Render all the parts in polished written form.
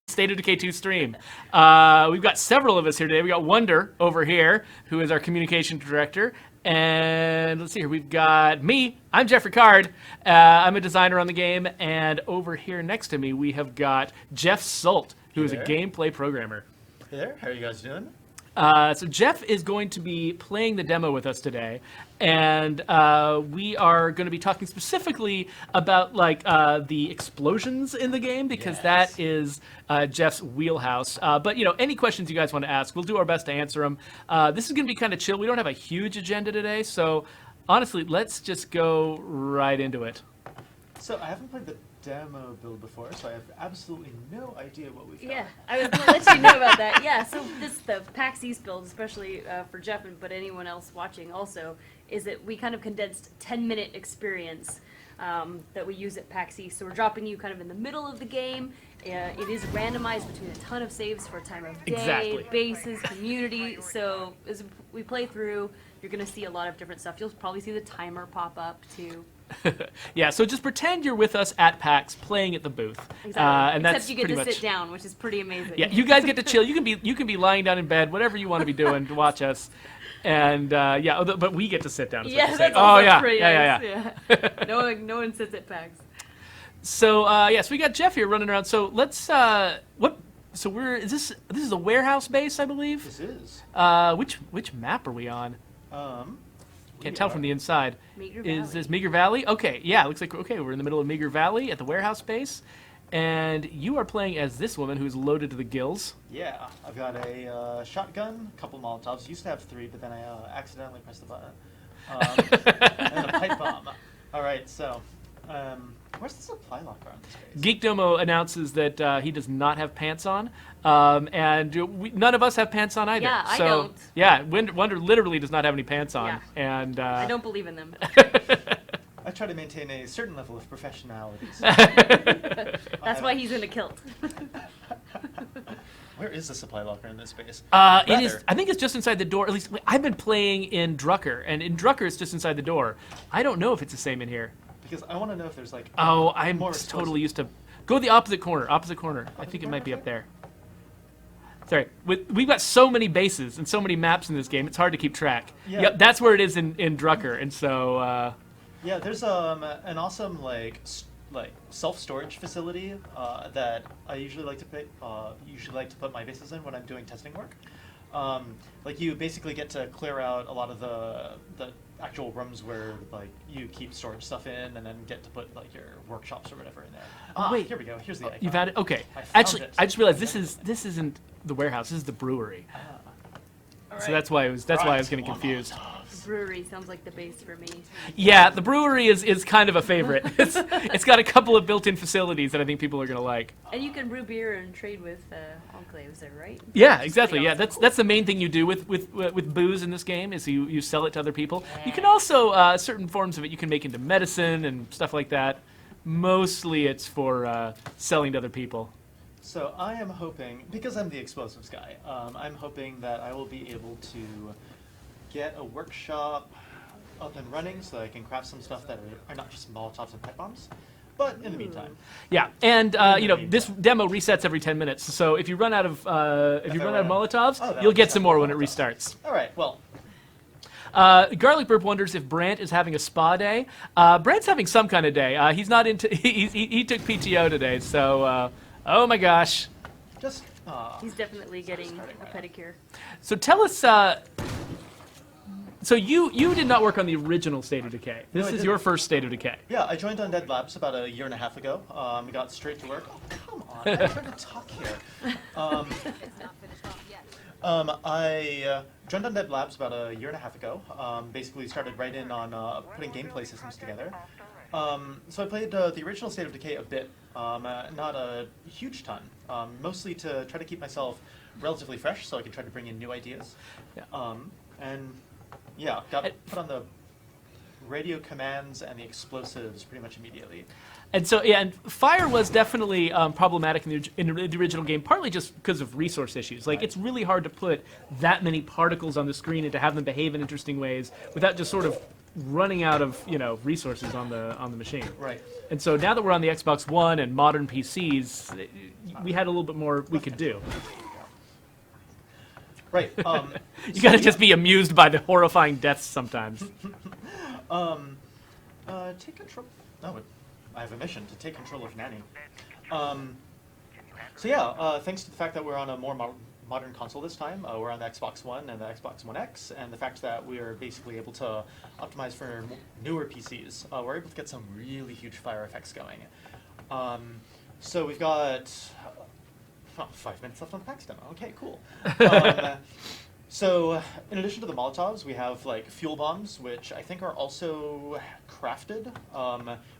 State of Decay 2 stream. We've got several of us here today. We got Wonder over here, who is our communication director. And let's see here, we've got me. I'm Jeffrey Card. I'm a designer on the game. And over here next to me, we have got Jeff Sult, who is a gameplay programmer. Hey there, how are you guys doing? So Jeff is going to be playing the demo with us today, and we are going to be talking specifically about the explosions in the game, because that is Jeff's wheelhouse. But any questions you guys want to ask, we'll do our best to answer them. This is going to be kind of chill. We don't have a huge agenda today, so honestly, let's just go right into it. So I haven't played the demo build before, so I have absolutely no idea what we've got. Yeah, I was going to let you know about that. Yeah, so the PAX East build, especially for Jeff, but anyone else watching also, is that we kind of condensed 10-minute experience that we use at PAX East. So we're dropping you kind of in the middle of the game. It is randomized between a ton of saves for a time of day, bases, community. So as we play through, you're going to see a lot of different stuff. You'll probably see the timer pop up too. Yeah, so just pretend you're with us at PAX playing at the booth. Exactly. And Except that's you get pretty to much sit down, which is pretty amazing. Yeah, you guys get to chill. You can be lying down in bed, whatever you want to be doing to watch us. And but we get to sit down. Yeah, that's also pretty nice. Yeah. No one sits at PAX. So so we got Jeff here running around. So let's So this is a warehouse base, I believe. This is. Which map are we on? Can't We tell are. from the inside. Meager Is Valley. this Meager Valley? Okay, yeah, it looks like we're in the middle of Meager Valley at the warehouse base, and you are playing as this woman who's loaded to the gills. Yeah, I've got a shotgun, a couple Molotovs. Used to have 3, but then I accidentally pressed the button. And a pipe bomb. All right, so where's the supply locker on this base? Geek Domo announces that he does not have pants on, and none of us have pants on either. Yeah, I so, don't. Yeah, Wonder literally does not have any pants on, Yeah. and I don't believe in them. I try to maintain a certain level of professionality. That's why he's in a kilt. Where is the supply locker in this base? It is. I think it's just inside the door. At least I've been playing in Drucker, and in Drucker it's just inside the door. I don't know if it's the same in here. Because I want to know if there's like. Oh, I'm more just explosive. totally used to. Go the opposite corner. Opposite corner. I think it might be up there. Sorry, we've got so many bases and so many maps in this game. It's hard to keep track. Yeah. Yep, that's where it is in Drucker, and so. Yeah, there's an awesome self-storage facility that I usually like to put my bases in when I'm doing testing work. You basically get to clear out a lot of the actual rooms where you keep storage stuff in, and then get to put your workshops or whatever in there. Oh, wait. Here we go. Here's the icon. You found it? Okay. I found Actually, it. I just realized this isn't the warehouse. This is the brewery. So that's why I was getting confused. Brewery sounds like the base for me. Yeah, the brewery is kind of a favorite. It's got a couple of built-in facilities that I think people are gonna like. And you can brew beer and trade with enclaves, right? Yeah, exactly. Yeah, that's the main thing you do with booze in this game is you sell it to other people. You can also certain forms of it you can make into medicine and stuff like that. Mostly it's for selling to other people. So I am hoping, because I'm the explosives guy, I'm hoping that I will be able to get a workshop up and running so that I can craft some stuff that are not just Molotovs and pipe bombs. But in the meantime. Yeah, and this demo resets every 10 minutes. So if you run out of Molotovs, you'll get some more when it restarts. All right. Well. Garlic Burp wonders if Brant is having a spa day. Brant's having some kind of day. He's not into. He took PTO today, so oh my gosh. Just. He's definitely getting a pedicure. So tell us. So you did not work on the original State of Decay. This is your first State of Decay. Yeah, I joined Undead Labs about a year and a half ago. We got straight to work. Oh, come on! I'm trying to talk here. I joined Undead Labs about a year and a half ago. Basically started right in on putting gameplay systems together. So I played the original State of Decay a bit, not a huge ton. Mostly to try to keep myself relatively fresh, so I can try to bring in new ideas. Yeah. Yeah, got put on the radio commands and the explosives pretty much immediately. And so, yeah, and fire was definitely problematic in the original game, partly just because of resource issues. Like, it's really hard to put that many particles on the screen and to have them behave in interesting ways without just sort of running out of resources on the machine. Right. And so now that we're on the Xbox One and modern PCs, we had a little bit more we could do. Right. You gotta just be amused by the horrifying deaths sometimes. Take control. Oh, I have a mission to take control of Nanny. Thanks to the fact that we're on a more modern console this time, we're on the Xbox One and the Xbox One X, and the fact that we are basically able to optimize for newer PCs, we're able to get some really huge fire effects going. So we've got 5 minutes left on the PAX demo. Okay, cool. So in addition to the Molotovs, we have like fuel bombs, which I think are also crafted,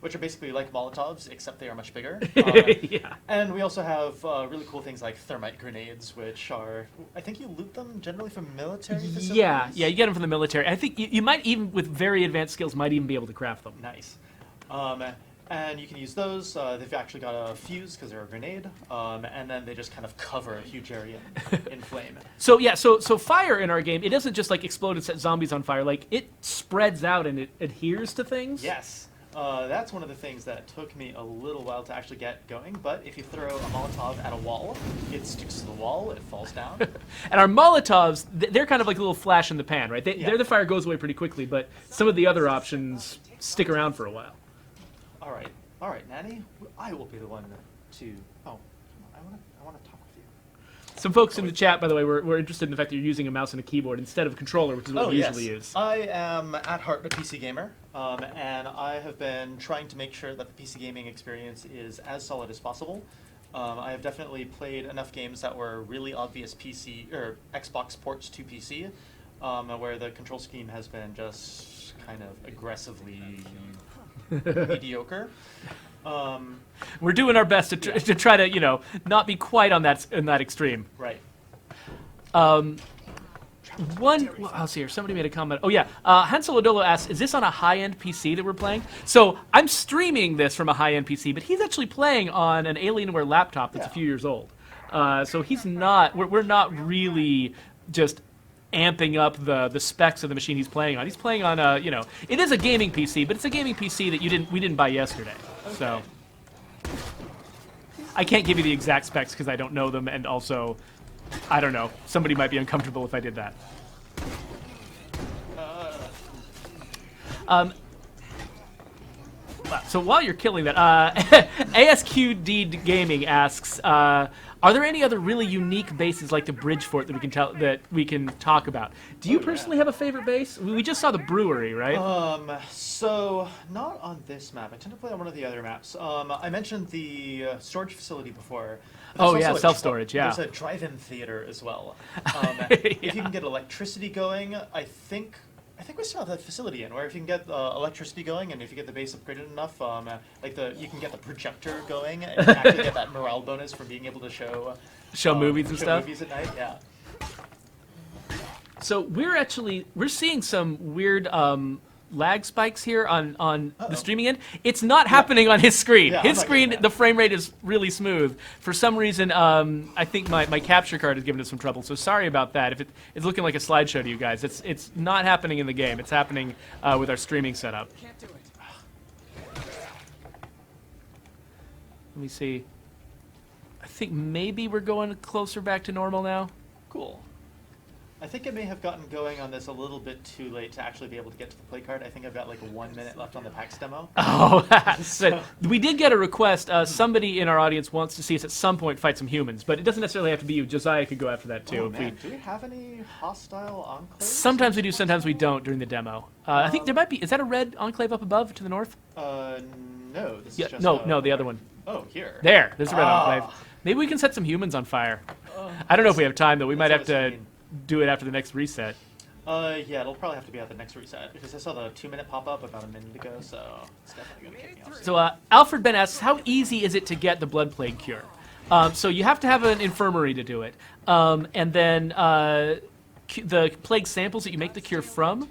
which are basically like Molotovs, except they are much bigger. Yeah. And we also have really cool things like thermite grenades, which are, I think you loot them generally from military facilities? Yeah, you get them from the military. I think you might even, with very advanced skills, might even be able to craft them. Nice. And you can use those. They've actually got a fuse because they're a grenade, and then they just kind of cover a huge area in flame. So yeah, so fire in our game, it doesn't just like explode and set zombies on fire. Like it spreads out and it adheres to things. Yes. That's one of the things that took me a little while to actually get going, but if you throw a Molotov at a wall, it sticks to the wall, it falls down. And our Molotovs, they're kind of like a little flash in the pan, right? They're the fire goes away pretty quickly, but some of the other options stick around for a while. All right, Nanny, I will be the one to. Oh, I want to talk with you. Some folks in the chat, by the way, were interested in the fact that you're using a mouse and a keyboard instead of a controller, which is what we usually use. I am at heart a PC gamer, and I have been trying to make sure that the PC gaming experience is as solid as possible. I have definitely played enough games that were really obvious PC or Xbox ports to PC, where the control scheme has been just kind of aggressively mediocre. We're doing our best to try to not be quite on that extreme. Right. I'll see here. Somebody made a comment. Oh yeah, Hansel Odolo asks, "Is this on a high-end PC that we're playing?" So I'm streaming this from a high-end PC, but he's actually playing on an Alienware laptop that's a few years old. So he's not. We're not really just amping up the specs of the machine he's playing on. He's playing on it is a gaming PC, but it's a gaming PC that we didn't buy yesterday. Okay. So I can't give you the exact specs because I don't know them, and also I don't know. Somebody might be uncomfortable if I did that. So while you're killing that, ASQD Gaming asks, are there any other really unique bases like the Bridgefort that we can talk about? Do you personally have a favorite base? We just saw the brewery, right? So not on this map. I tend to play on one of the other maps. I mentioned the storage facility before. Oh yeah, self-storage. Yeah. There's a drive-in theater as well. Yeah. If you can get electricity going, I think we still have that facility in where if you can get electricity going and if you get the base upgraded enough, you can get the projector going and you actually get that morale bonus from being able to show movies and stuff. Movies at night, yeah. So we're seeing some weird lag spikes here on the streaming end. It's not happening on his screen. Yeah, his screen, the frame rate is really smooth. For some reason, I think my capture card has given us some trouble. So sorry about that. If it's looking like a slideshow to you guys, it's not happening in the game. It's happening with our streaming setup. Let me see. I think maybe we're going closer back to normal now. Cool. I think I may have gotten going on this a little bit too late to actually be able to get to the play card. I think I've got like 1 minute left on the PAX demo. Oh, so we did get a request. Somebody in our audience wants to see us at some point fight some humans, but it doesn't necessarily have to be you. Josiah could go after that too. Oh, man. Do we have any hostile enclaves? Sometimes we do, sometimes we don't during the demo. I think there might be. Is that a red enclave up above to the north? No. This is just no, the other one. Oh, here. There's a red enclave. Maybe we can set some humans on fire. I don't know if we have time though. We might have to do it after the next reset. Yeah, it'll probably have to be at the next reset because I saw the 2 minute pop up about a minute ago, so it's definitely gonna kick me off. So Alfred Ben asks, how easy is it to get the blood plague cure? So you have to have an infirmary to do it, and then the plague samples that you make the cure from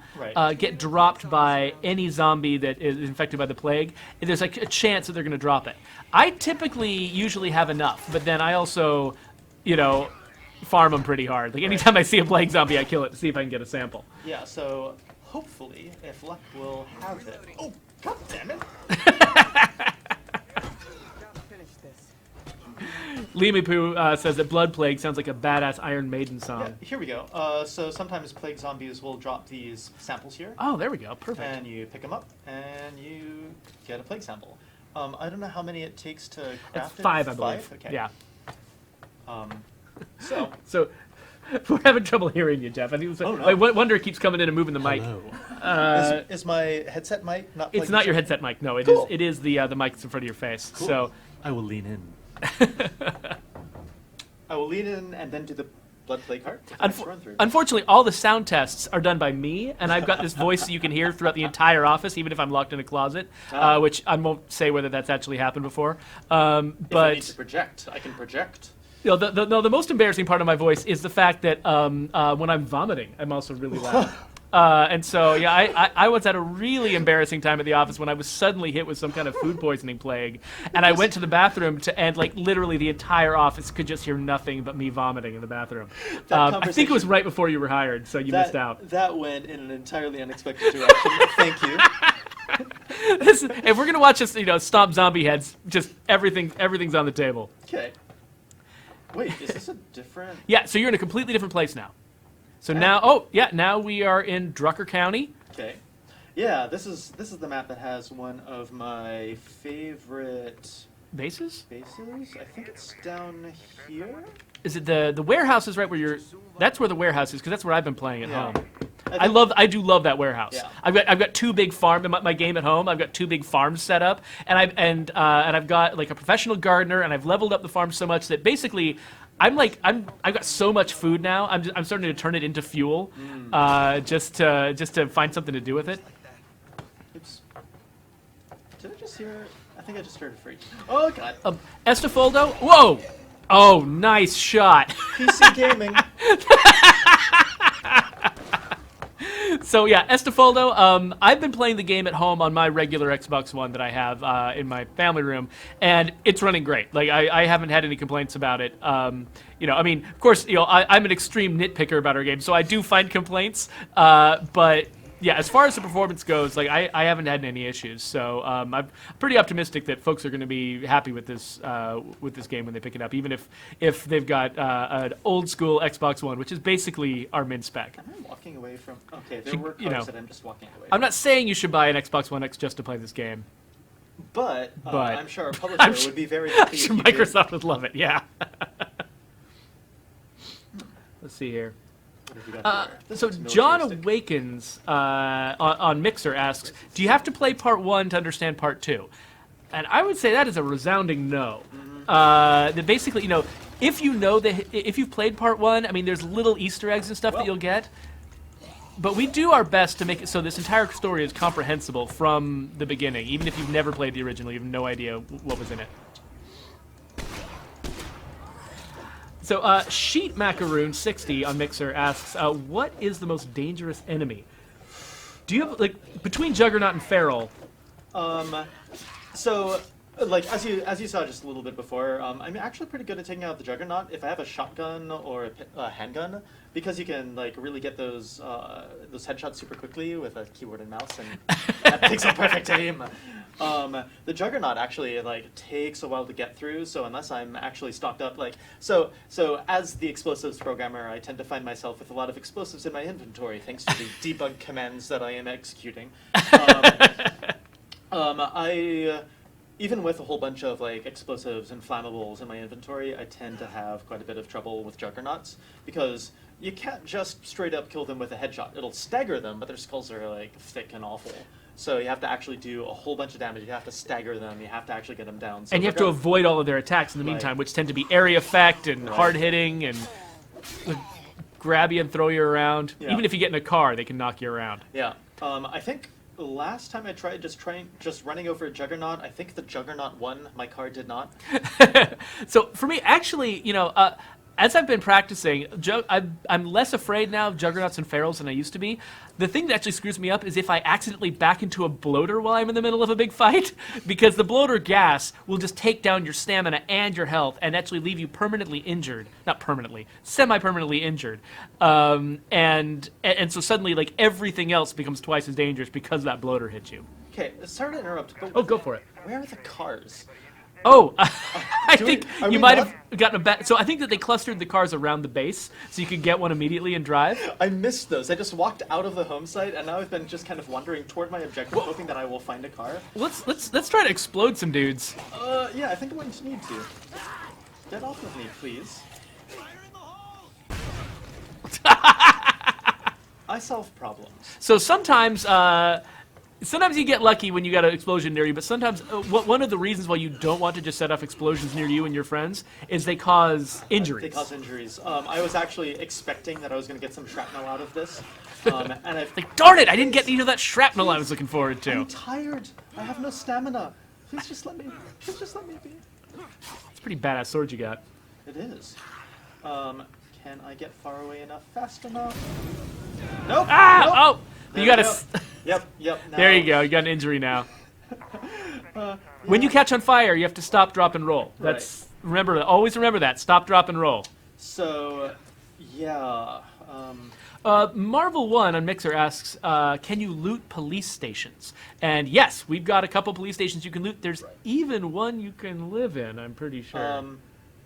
get dropped by any zombie that is infected by the plague. And there's like a chance that they're going to drop it. I usually have enough, but then I also, farm them pretty hard. Like anytime I see a plague zombie, I kill it to see if I can get a sample. Yeah, so hopefully, if luck will have it. Oh, god damn it! Limi Poo says that Blood Plague sounds like a badass Iron Maiden song. Yeah, here we go. So sometimes Plague Zombies will drop these samples here. Oh, there we go. Perfect. And you pick them up, and you get a Plague sample. I don't know how many it takes to craft It's it. 5, I believe. 5? Okay. Yeah. So, We're having trouble hearing you, Jeff. I think Oh, no. I wonder keeps coming in and moving the mic. Hello. is my headset mic not It's plugged not in? your headset mic. No, Cool. it is the mic that's in front of your face. Cool. So I will lean in. I will lean in and then do the Blood Plague card. Run through. Unfortunately, all the sound tests are done by me, and I've got this voice that you can hear throughout the entire office, even if I'm locked in a closet, which I won't say whether that's actually happened before. If I need But to project, I can project. you know, the most embarrassing part of my voice is the fact that when I'm vomiting, I'm also really loud. And so, yeah, I once had a really embarrassing time at the office when I was suddenly hit with some kind of food poisoning plague, and I went to the bathroom and like literally the entire office could just hear nothing but me vomiting in the bathroom. I think it was right before you were hired, so you missed out. That went in an entirely unexpected direction. Thank you. If we're gonna watch this, stomp zombie heads, just everything's on the table. Okay. Wait, is this a different? Yeah, so you're in a completely different place now. So now we are in Drucker County. Okay. Yeah, this is the map that has one of my favorite Bases? bases. I think it's down here. Is it the warehouse is right where you're? That's where the warehouse is because that's where I've been playing at Yeah. home. I I do love that warehouse. Yeah. I've got two big farm in my game at home. I've got two big farms set up, and I've got like a professional gardener, and I've leveled up the farm so much that basically. I've got so much food now. I'm starting to turn it into fuel, just to find something to do with it. Oops. Did I just hear? I think I just heard a freak. Oh god. Estafoldo, whoa! Oh, nice shot. PC gaming. So yeah, Estafoldo, I've been playing the game at home on my regular Xbox One that I have in my family room, and it's running great. Like I haven't had any complaints about it. I mean, of course, I'm an extreme nitpicker about our game, so I do find complaints. But yeah, as far as the performance goes, like I haven't had any issues. So I'm pretty optimistic that folks are going to be happy with this game when they pick it up, even if they've got an old school Xbox One, which is basically our min spec. Am I walking away from? Okay, there were cars that I'm just walking away. I'm not saying you should buy an Xbox One X just to play this game. But But- I'm sure our publisher would be very happy. I'm sure if you did. Microsoft would love it. Yeah. Let's see here. What have we got here? This So looks John militaristic. Awakens on Mixer asks, "Do you have to play Part 1 to understand Part 2?" And I would say that is a resounding no. That basically, if if you've played Part 1, I mean, there's little Easter eggs and stuff that Well- you'll get. But we do our best to make it so this entire story is comprehensible from the beginning. Even if you've never played the original, you have no idea what was in it. So, Sheet Macaroon 60 on Mixer asks, "What is the most dangerous enemy?" Do you have between Juggernaut and Feral? So, like as you saw just a little bit before, I'm actually pretty good at taking out the Juggernaut if I have a shotgun or a handgun, because you can really get those headshots super quickly with a keyboard and mouse, and that takes a perfect aim. The Juggernaut actually takes a while to get through, so unless I'm actually stocked up, so as the explosives programmer, I tend to find myself with a lot of explosives in my inventory thanks to the debug commands that I am executing. Even with a whole bunch of explosives and flammables in my inventory, I tend to have quite a bit of trouble with Juggernauts, because you can't just straight up kill them with a headshot. It'll stagger them, but their skulls are thick and awful. So you have to actually do a whole bunch of damage. You have to stagger them. You have to actually get them down. So And you have to avoid all of their attacks in the meantime, which tend to be area effect and hard hitting and grab you and throw you around. Yeah. Even if you get in a car, they can knock you around. Yeah. I think the last time I tried just running over a Juggernaut, I think the Juggernaut won. My car did not. So for me, actually, as I've been practicing, I'm less afraid now of juggernauts and ferals than I used to be. The thing that actually screws me up is if I accidentally back into a bloater while I'm in the middle of a big fight, because the bloater gas will just take down your stamina and your health and actually leave you permanently injured. Not permanently, semi-permanently injured. And so suddenly, like, everything else becomes twice as dangerous because that bloater hit you. Okay, sorry to interrupt, but Oh, go for it. where are the cars? Oh, I think are you we might not- have gotten a bet. So I think that they clustered the cars around the base so you could get one immediately and drive. I missed those. I just walked out of the home site, and now I've been just kind of wandering toward my objective, hoping that I will find a car. Let's try to explode some dudes. Yeah, I think I'm going to need to. Get off of me, please. I solve problems. So sometimes you get lucky when you got an explosion near you, but sometimes one of the reasons why you don't want to just set off explosions near you and your friends is they cause injuries. They cause injuries. I was actually expecting that I was going to get some shrapnel out of this, and I've... Like, darn it, I didn't get any of that shrapnel I was looking forward to. I'm tired. I have no stamina. Please just let me be. It's a pretty badass sword you got. It is. Can I get far away enough, fast enough? Nope. Ah! Nope. Oh! There You we got go. to... Yep. Now. There you go, you got an injury now. When you Yeah. catch on fire, you have to stop, drop, and roll. That's always remember that. Stop, drop, and roll. So, yeah. Marvel One on Mixer asks, "Can you loot police stations?" And yes, we've got a couple police stations you can loot. There's even one you can live in. I'm pretty sure.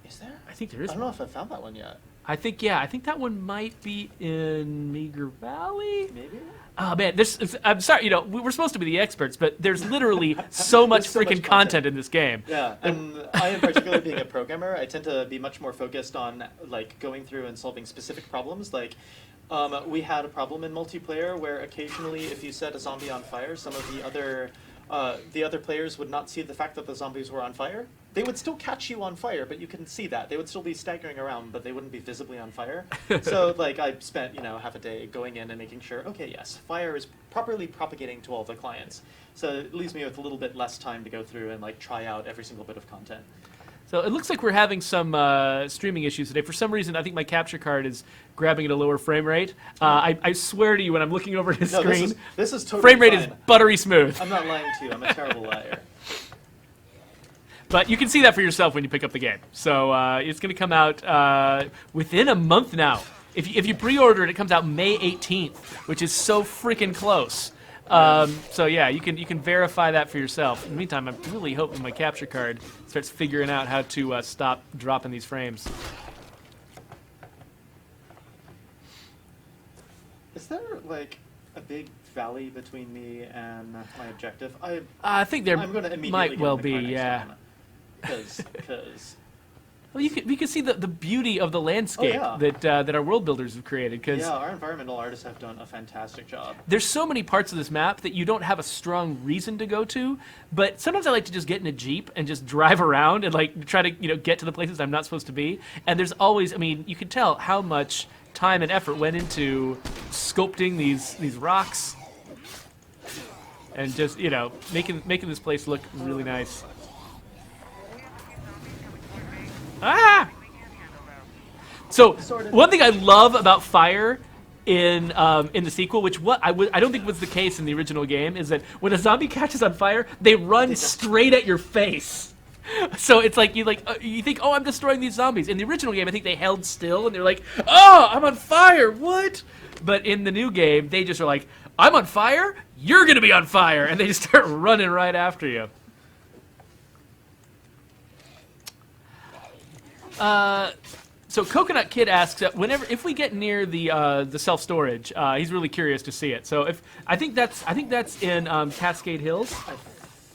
Is there? I think there is. I don't know if I found that one yet. I think that one might be in Meager Valley. Maybe. Oh man, I'm sorry. We're supposed to be the experts, but there's literally so much There's so much freaking content in this game. Yeah, and I, in particular, being a programmer, I tend to be much more focused on like going through and solving specific problems. Like, we had a problem in multiplayer where occasionally, if you set a zombie on fire, some of the other players would not see the fact that the zombies were on fire. They would still catch you on fire, but you couldn't see that. They would still be staggering around, but they wouldn't be visibly on fire. So, like, I spent, half a day going in and making sure, okay, yes, fire is properly propagating to all the clients. So it leaves me with a little bit less time to go through and, like, try out every single bit of content. So it looks like we're having some streaming issues today. For some reason, I think my capture card is grabbing at a lower frame rate. I swear to you, when I'm looking over at the screen, this is totally frame rate is fine. buttery smooth. I'm not lying to you. I'm a terrible liar. But you can see that for yourself when you pick up the game. So it's going to come out within a month now. If you pre-order it, it comes out May 18th, which is so freaking close. So yeah, you can verify that for yourself. In the meantime, I'm really hoping my capture card starts figuring out how to stop dropping these frames. Is there, like, a big valley between me and my objective? I think there I'm going to immediately might get well in the be, car next yeah. time. Because Well, you can see the beauty of the landscape Oh, yeah. that our world builders have created. Because yeah, our environmental artists have done a fantastic job. there's so many parts of this map that you don't have a strong reason to go to, but sometimes I like to just get in a Jeep and just drive around and like try to get to the places I'm not supposed to be. And there's always, I mean, you can tell how much time and effort went into sculpting these rocks and just making this place look really nice. Ah! So one thing I love about fire in the sequel, which I don't think was the case in the original game, is that when a zombie catches on fire, they run straight at your face. So it's like you think, oh, I'm destroying these zombies. In the original game, I think they held still and they're like, oh, I'm on fire. What? But in the new game, they just are like, I'm on fire. You're gonna be on fire, and they just start running right after you. So Coconut Kid asks that if we get near the self storage, he's really curious to see it. So I think that's in Cascade Hills. I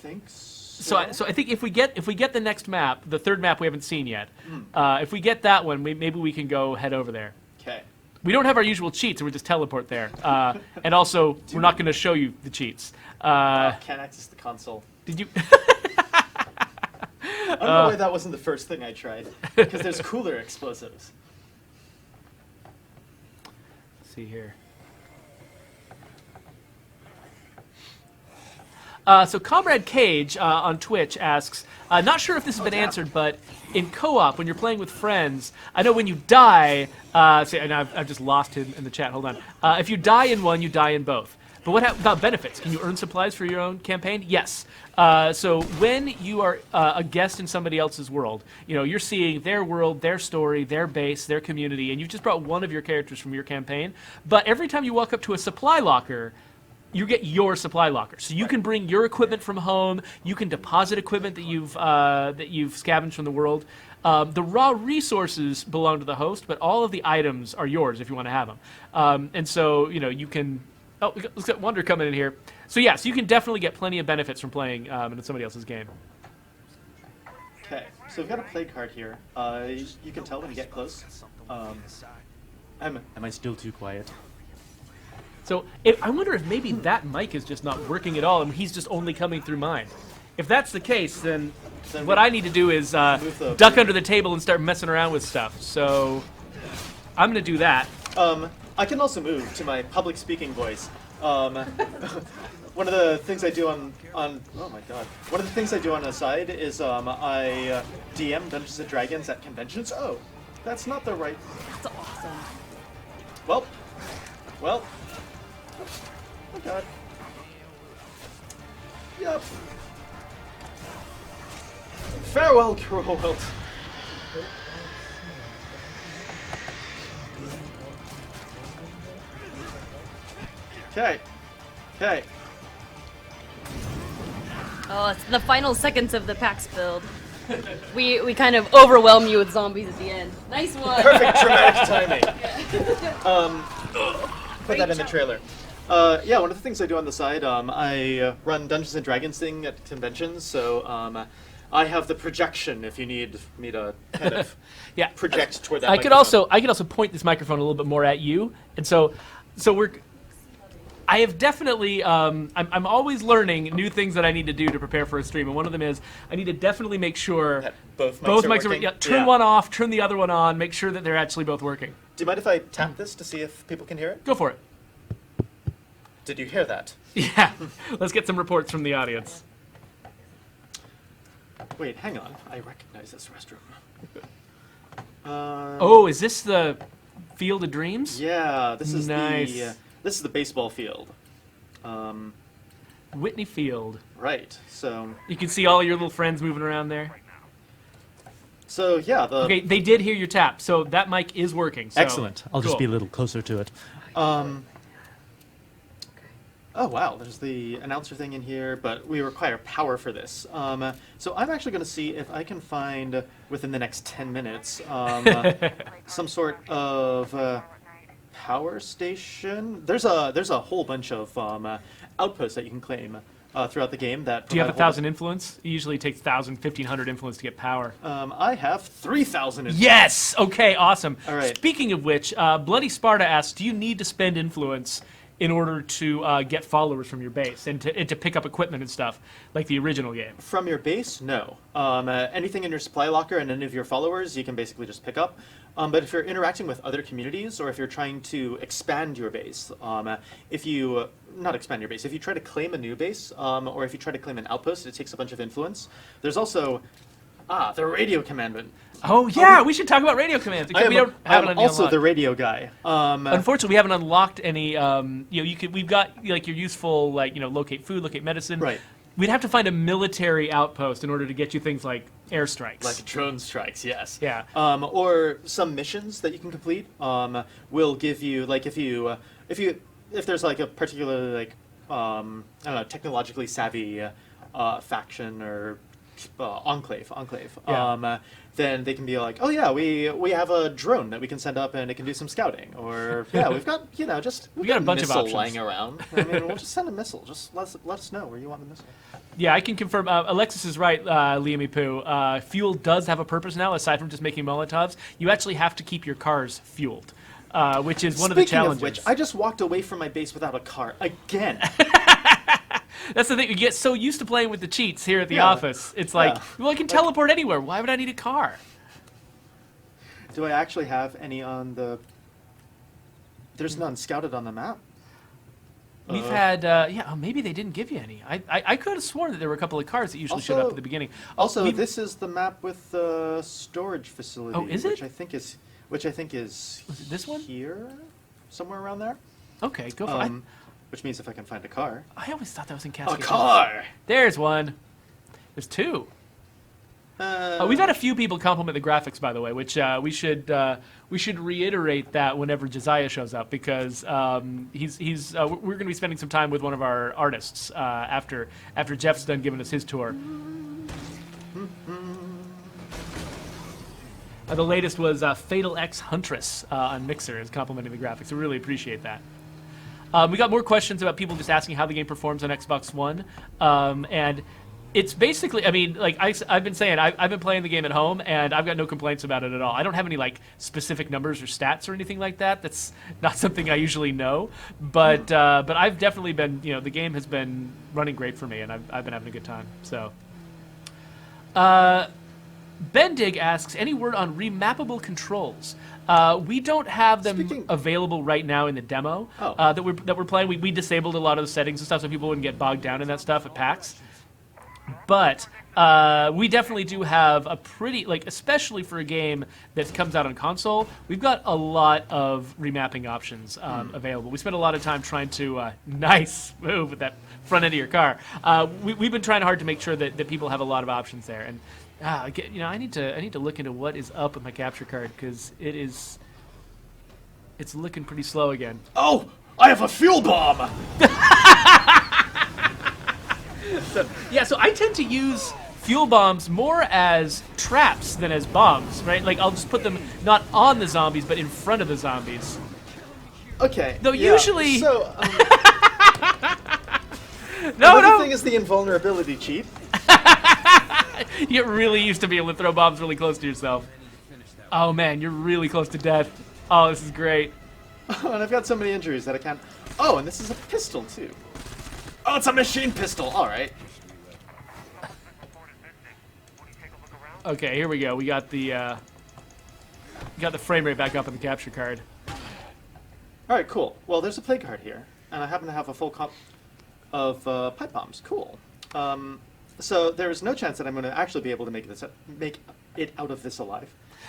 think so. So I think if we get the next map, the third map we haven't seen yet, if we get that one, maybe we can go head over there. Okay. We don't have our usual cheats, so we just teleport there. And also, we're not going to show you the cheats. Can't access the console. Did you? I don't know why that wasn't the first thing I tried. Because there's cooler explosives. Let's see here. So Comrade Cage on Twitch asks, not sure if this has been answered, but in co-op, when you're playing with friends, I know when you die, and I've just lost him in the chat, hold on. If you die in one, you die in both. But what about benefits? Can you earn supplies for your own campaign? Yes. So when you are a guest in somebody else's world, you're seeing their world, their story, their base, their community, and you've just brought one of your characters from your campaign. But every time you walk up to a supply locker, you get your supply locker. So you can bring your equipment from home. You can deposit equipment that you've scavenged from the world. The raw resources belong to the host, but all of the items are yours if you want to have them. And so you can. Oh, let's get Wonder coming in here. So yes, you can definitely get plenty of benefits from playing in somebody else's game. Okay, so we've got a play card here. You can tell when you get close. Am I still too quiet? So I wonder if maybe that mic is just not working at all, and he's just only coming through mine. If that's the case, then what I need to do is duck under the table and start messing around with stuff. So I'm going to do that. I can also move to my public speaking voice. One of the things I do on oh my god, one of the things I do on the side is I DM Dungeons and Dragons at conventions. Oh, that's not the right. That's awesome. Well. Oh god. Yep. Farewell, cruel world. Okay. Oh, it's the final seconds of the PAX build. We kind of overwhelm you with zombies at the end. Nice one. Perfect dramatic timing. Put that in the trailer. Yeah, one of the things I do on the side, I run Dungeons and Dragons thing at conventions, so I have the projection if you need me to kind of Yeah. project toward that. I could also point this microphone a little bit more at you, and so we're. I have definitely, I'm always learning new things that I need to do to prepare for a stream, and one of them is I need to definitely make sure That both mics are working. yeah, turn one off, turn the other one on, make sure that they're actually both working. Do you mind if I tap this to see if people can hear it? Go for it. Did you hear that? Yeah, let's get some reports from the audience. Wait, hang on. I recognize this restroom. Oh, is this the Field of Dreams? Yeah, this is Nice. this is the baseball field. Whitney Field. Right. So You can see all your little friends moving around there. yeah, the Okay, they did hear your tap, so that mic is working. So, Excellent. I'll just cool. be a little closer to it. Oh wow, there's the announcer thing in here, but we require power for this. So I'm actually going to see if I can find within the next 10 minutes some sort of power station. There's a whole bunch of outposts that you can claim throughout the game. That Do you have provide 1,000 influence? It usually takes 1,000, 1,500 influence to get power. I have 3,000. Yes! Okay, awesome. All right. Speaking of which, Bloody Sparta asks, do you need to spend influence in order to get followers from your base and to pick up equipment and stuff like the original game? From your base, no. Anything in your supply locker and any of your followers, you can basically just pick up. But if you're interacting with other communities, or if you're trying to expand your base, if you not expand your base, if you try to claim a new base, or if you try to claim an outpost, it takes a bunch of influence. There's also the radio commandment. Oh yeah, we should talk about radio commands. I We don't have it am on also unlocked. the radio guy. Unfortunately, we haven't unlocked any. We've got like your useful locate food, locate medicine. Right. We'd have to find a military outpost in order to get you things like airstrikes. Like drone strikes, yes. Yeah. Or some missions that you can complete will give you, like, if there's like a particularly like I don't know, technologically savvy faction or enclave, Yeah. then they can be like, oh yeah, we have a drone that we can send up and it can do some scouting, or yeah, we've got we've got a bunch of missile options. lying around. I mean, we'll just send a missile. Just let us know where you want the missile. Yeah, I can confirm. Alexis is right, Liamy Poo. Fuel does have a purpose now, aside from just making Molotovs. You actually have to keep your cars fueled, which is one of the challenges. Speaking of which, I just walked away from my base without a car again. That's the thing. You get so used to playing with the cheats here at the Yeah. office. It's like, Yeah. well, I can teleport anywhere. Why would I need a car? Do I actually have any on the... There's none scouted on the map. We've had, maybe they didn't give you any. I could have sworn that there were a couple of cards that usually showed up at the beginning. Also, this is the map with the storage facility. Oh, is it? Which I think is Was it this one? here, somewhere around there. Okay, go for it. Which means if I can find a car. I always thought that was in A Cascade. car. There's one. There's two. We've had a few people compliment the graphics, by the way, which we should reiterate that whenever Josiah shows up, because we're going to be spending some time with one of our artists after Jeff's done giving us his tour. The latest was Fatal X Huntress on Mixer is complimenting the graphics. We really appreciate that. We got more questions about people just asking how the game performs on Xbox One, and it's basically, I mean, like I've been saying, I've been playing the game at home, and I've got no complaints about it at all. I don't have any like specific numbers or stats or anything like that. That's not something I usually know, but I've definitely been, the game has been running great for me, and I've been having a good time. So, Bendig asks, any word on remappable controls? We don't have them available right now in the demo that we're playing. We disabled a lot of the settings and stuff so people wouldn't get bogged down in that stuff at PAX. But we definitely do have a pretty, especially for a game that comes out on console, we've got a lot of remapping options available. We spent a lot of time trying to, nice move with that front end of your car. We've been trying hard to make sure that people have a lot of options there. And, I need to look into what is up with my capture card, because it's looking pretty slow again. Oh, I have a fuel bomb! So I tend to use fuel bombs more as traps than as bombs, right? Like, I'll just put them not on the zombies, but in front of the zombies. Okay. Though usually... So, no. thing is the invulnerability cheat. You get really used to being able to throw bombs really close to yourself. Oh, man, you're really close to death. Oh, this is great. Oh, and I've got so many injuries that I can't... Oh, and this is a pistol, too. Oh, it's a machine pistol. All right. Okay, here we go. We got the frame rate back up on the capture card. All right, cool. Well, there's a play card here, and I happen to have a full cup of pipe bombs. Cool. So there is no chance that I'm going to actually be able to make it out of this alive.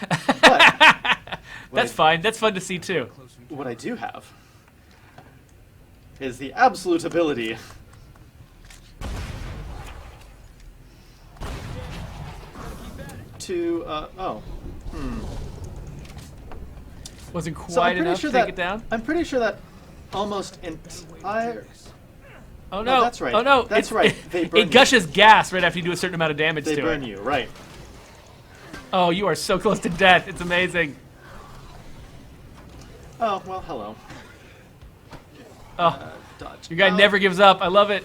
But That's fine. That's fun to see too. What I do have is the absolute ability to Wasn't quite enough to take it down. I'm pretty sure that almost entire. Oh no! That's right. Oh no! That's right. They burn it gushes gas right after you do a certain amount of damage to it. They burn you, right? Oh, you are so close to death. It's amazing. Oh well, hello. Oh, Dodge. your guy never gives up. I love it.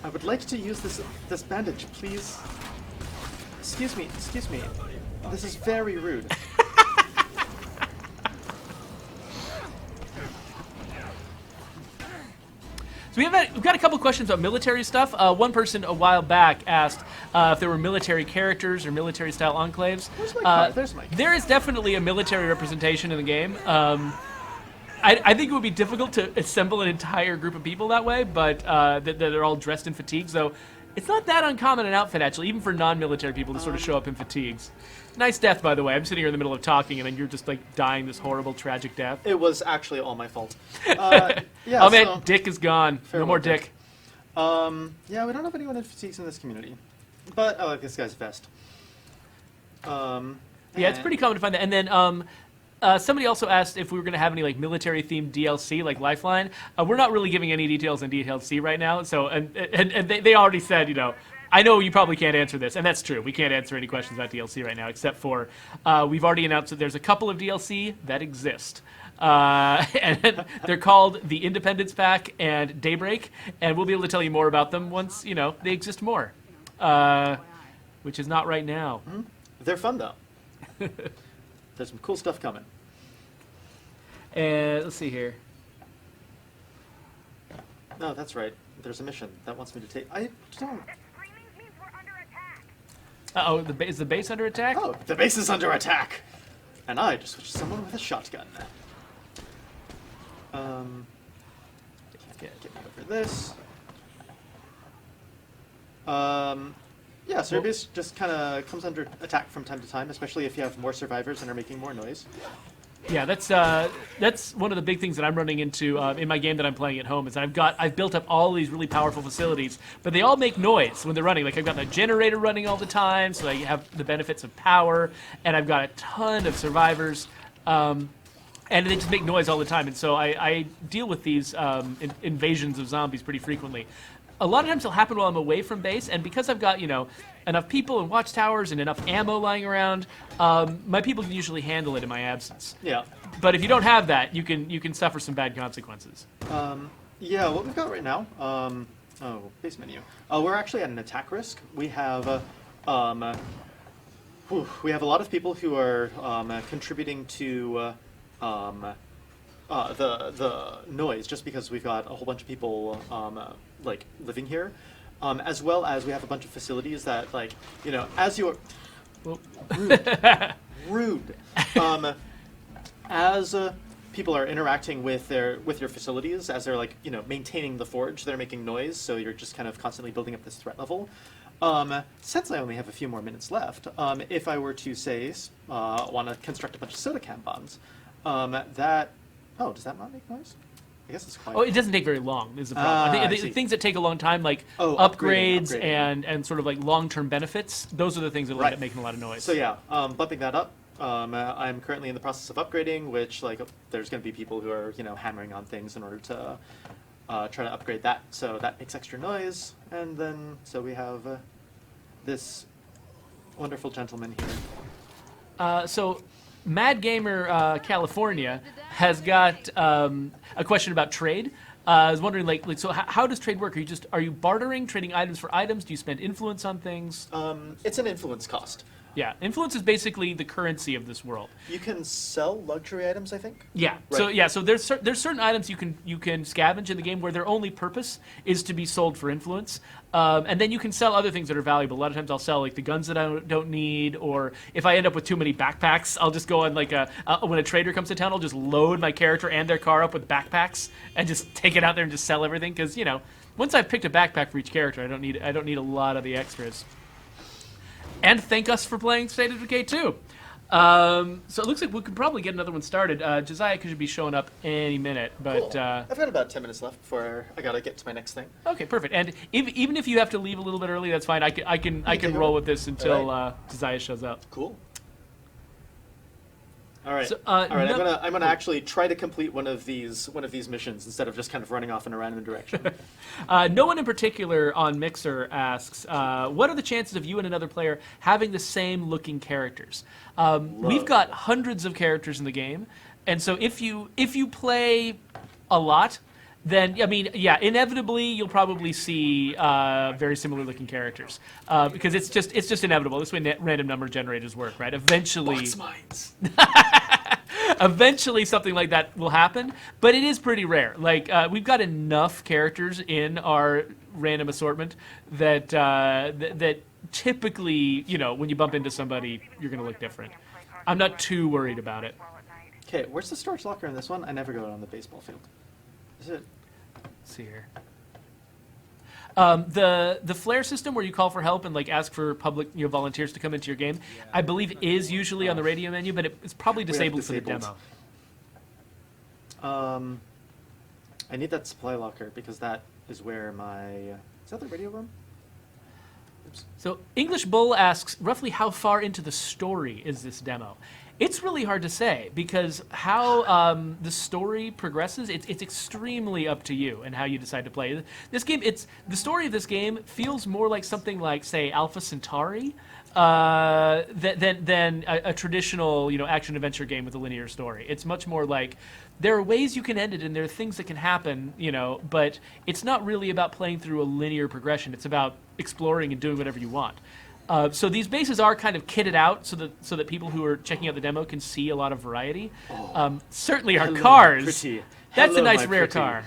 I would like to use this bandage, please. Excuse me. This is very rude. So we've got a couple questions about military stuff. One person a while back asked if there were military characters or military-style enclaves. Where's my car? There's my car. There is definitely a military representation in the game. I think it would be difficult to assemble an entire group of people that way, but that are all dressed in fatigues. So it's not that uncommon an outfit, actually, even for non-military people to sort of show up in fatigues. Nice death, by the way. I'm sitting here in the middle of talking, and then you're just, dying this horrible, tragic death. It was actually all my fault. Oh, man, Dick is gone. No more Dick. Yeah, we don't have anyone in fatigues in this community. But I like this guy's vest. Yeah, it's pretty common to find that. And then somebody also asked if we were going to have any military-themed DLC, like Lifeline. We're not really giving any details on DLC right now. So, and they already said, I know you probably can't answer this, and that's true. We can't answer any questions about DLC right now, except for we've already announced that there's a couple of DLC that exist. And they're called the Independence Pack and Daybreak, and we'll be able to tell you more about them once, they exist more. Which is not right now. Mm-hmm. They're fun, though. There's some cool stuff coming. And let's see here. No, that's right. There's a mission that wants me to take... I don't... Uh-oh, is the base under attack? Oh, the base is under attack! And I just switched to someone with a shotgun. Okay, get me over this. Yeah, so your base just kind of comes under attack from time to time, especially if you have more survivors and are making more noise. Yeah, that's one of the big things that I'm running into in my game that I'm playing at home is I've built up all these really powerful facilities, but they all make noise when they're running. Like I've got the generator running all the time, so I have the benefits of power, and I've got a ton of survivors, and they just make noise all the time. And so I deal with these invasions of zombies pretty frequently. A lot of times it'll happen while I'm away from base, and because I've got, enough people and watchtowers and enough ammo lying around, my people can usually handle it in my absence. Yeah. But if you don't have that, you can suffer some bad consequences. Yeah, what we've got right now, base menu. We're actually at an attack risk. We have, we have a lot of people who are contributing to the noise, just because we've got a whole bunch of people living here, as well as we have a bunch of facilities that as you are rude. As people are interacting with your facilities, as they're maintaining the forge, they're making noise, so you're just kind of constantly building up this threat level. Since I only have a few more minutes left, if I were to say want to construct a bunch of soda can bombs, does that not make noise? I guess it's quiet. Oh, it doesn't take very long is the problem. I think see. things that take a long time, like upgrading. and sort of like long-term benefits, those are the things that will end up making a lot of noise. So yeah, bumping that up. I'm currently in the process of upgrading, which there's going to be people who are hammering on things in order to try to upgrade that. So that makes extra noise, and then so we have this wonderful gentleman here. So Mad Gamer California has got a question about trade. I was wondering, so how does trade work? Are you bartering, trading items for items? Do you spend influence on things? It's an influence cost. Yeah, influence is basically the currency of this world. You can sell luxury items, I think. Yeah. Right. So there's certain items you can scavenge in the game where their only purpose is to be sold for influence, and then you can sell other things that are valuable. A lot of times I'll sell the guns that I don't need, or if I end up with too many backpacks, I'll just go on when a trader comes to town, I'll just load my character and their car up with backpacks and just take it out there and just sell everything because once I've picked a backpack for each character, I don't need a lot of the extras. And thank us for playing State of Decay 2. So it looks like we could probably get another one started. Josiah should be showing up any minute, but cool. I've got about 10 minutes left before I gotta get to my next thing. Okay, perfect. And even if you have to leave a little bit early, that's fine. I can roll with this until Josiah shows up. Cool. All right. So, all right. I'm gonna actually try to complete one of these missions instead of just kind of running off in a random direction. No one in particular on Mixer asks, what are the chances of you and another player having the same looking characters? We've got hundreds of characters in the game, and so if you play a lot, then inevitably you'll probably see very similar looking characters because it's just inevitable. This way random number generators work, right? Eventually, eventually something like that will happen, but it is pretty rare. We've got enough characters in our random assortment that that typically, when you bump into somebody, you're going to look different. I'm not too worried about it. Okay, where's the storage locker in this one? I never go on the baseball field. Is it? Let's see here. The flare system where you call for help and ask for public volunteers to come into your game, I believe is usually on the radio menu, but it's probably disabled for the demo. I need that supply locker because that is where my is that the radio room? Oops. So English Bull asks, roughly how far into the story is this demo? It's really hard to say because how the story progresses, it's extremely up to you and how you decide to play. This game, the story of this game feels more like something like, say, Alpha Centauri than a traditional, action-adventure game with a linear story. It's much more like there are ways you can end it and there are things that can happen, but it's not really about playing through a linear progression. It's about exploring and doing whatever you want. So these bases are kind of kitted out so that people who are checking out the demo can see a lot of variety. Certainly our cars. Pretty. That's Hello, a nice my rare pretty. car.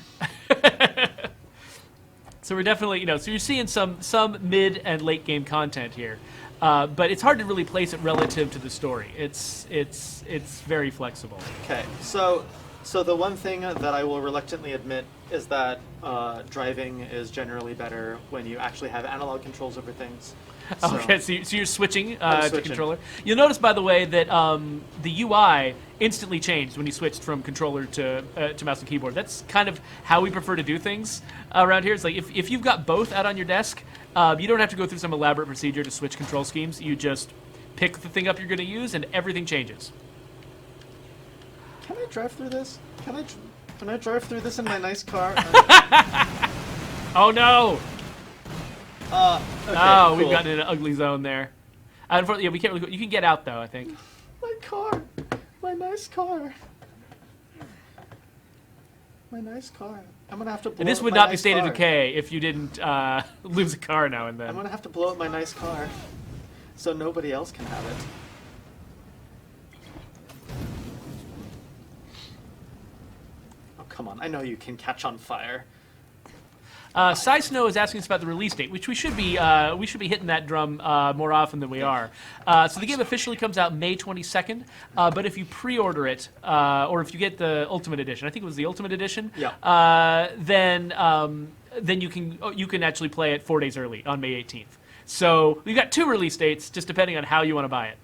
So we're definitely, so you're seeing some mid and late game content here. But it's hard to really place it relative to the story. It's very flexible. Okay, so So the one thing that I will reluctantly admit is that driving is generally better when you actually have analog controls over things. So, Okay, so you're switching, I'm to switching. controller. You'll notice, by the way, that the UI instantly changed when you switched from controller to mouse and keyboard. That's kind of how we prefer to do things around here. It's like if you've got both out on your desk, you don't have to go through some elaborate procedure to switch control schemes. You just pick the thing up you're going to use, and everything changes. Can I drive through this? Can I drive through this in my nice car? Oh no! Okay, Oh, we've cool. gotten in an ugly zone there. Unfortunately, yeah, we can't really go. You can get out though, I think. My car. My nice car. My nice car. I'm gonna have to blow And this up would my not be nice State of car. Decay if you didn't lose a car now and then. I'm gonna have to blow up my nice car so nobody else can have it. Oh, come on. I know you can catch on fire. Cy Snow is asking us about the release date, which we should be hitting that drum more often than we are. So the game officially comes out May 22nd, but if you pre-order it, or if you get the Ultimate Edition, I think it was the Ultimate Edition, Yeah. then you can actually play it 4 days early on May 18th. So we've got 2 release dates, just depending on how you want to buy it.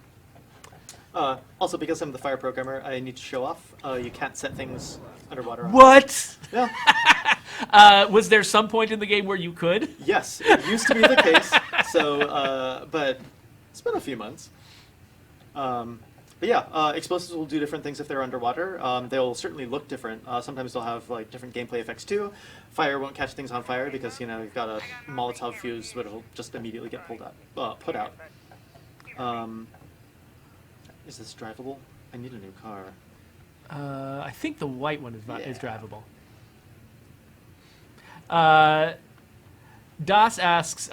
Also, because I'm the fire programmer, I need to show off. You can't set things underwater. What? Yeah. Was there some point in the game where you could? Yes, it used to be the case. So, but it's been a few months. But yeah, explosives will do different things if they're underwater. They'll certainly look different. Sometimes they'll have like different gameplay effects too. Fire won't catch things on fire because you've got a Molotov fuse, which will just immediately get put out. Is this drivable? I need a new car. I think the white one is Yeah. drivable. Das asks,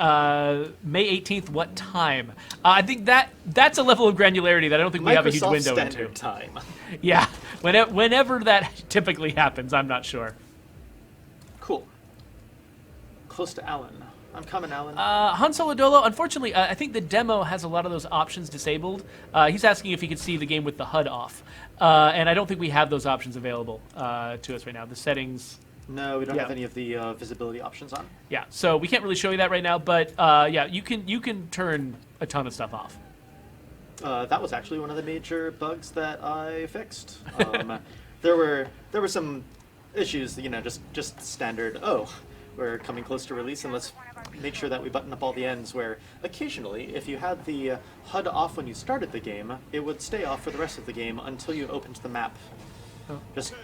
May 18th, what time? I think that's a level of granularity that I don't think we have a huge Microsoft window Standard into. Time. Yeah, whenever that typically happens, I'm not sure. Cool. Close to Alan. I'm coming, Alan. Han Solo Dolo, unfortunately, I think the demo has a lot of those options disabled. He's asking if he could see the game with the HUD off. And I don't think we have those options available to us right now. The settings... No, we don't Yeah. have any of the visibility options on. Yeah, so we can't really show you that right now, but yeah, you can turn a ton of stuff off. That was actually one of the major bugs that I fixed. There were some issues, just standard. Oh, we're coming close to release, and let's make sure that we button up all the ends. Where occasionally, if you had the HUD off when you started the game, it would stay off for the rest of the game until you opened the map. Oh. Just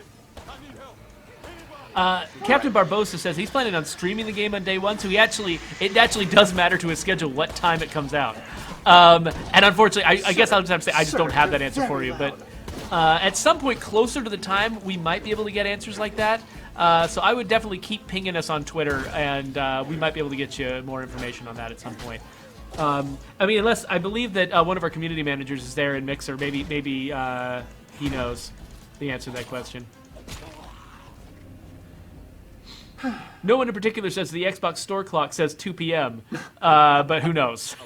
Captain Barbosa says he's planning on streaming the game on day one, so it actually does matter to his schedule what time it comes out. And unfortunately, I guess I'll just have to say I just don't have that answer for you. But at some point closer to the time, we might be able to get answers like that. So I would definitely keep pinging us on Twitter, and we might be able to get you more information on that at some point. I mean, unless I believe that one of our community managers is there in Mixer, maybe he knows the answer to that question. No one in particular says the Xbox store clock says 2 p.m., but who knows?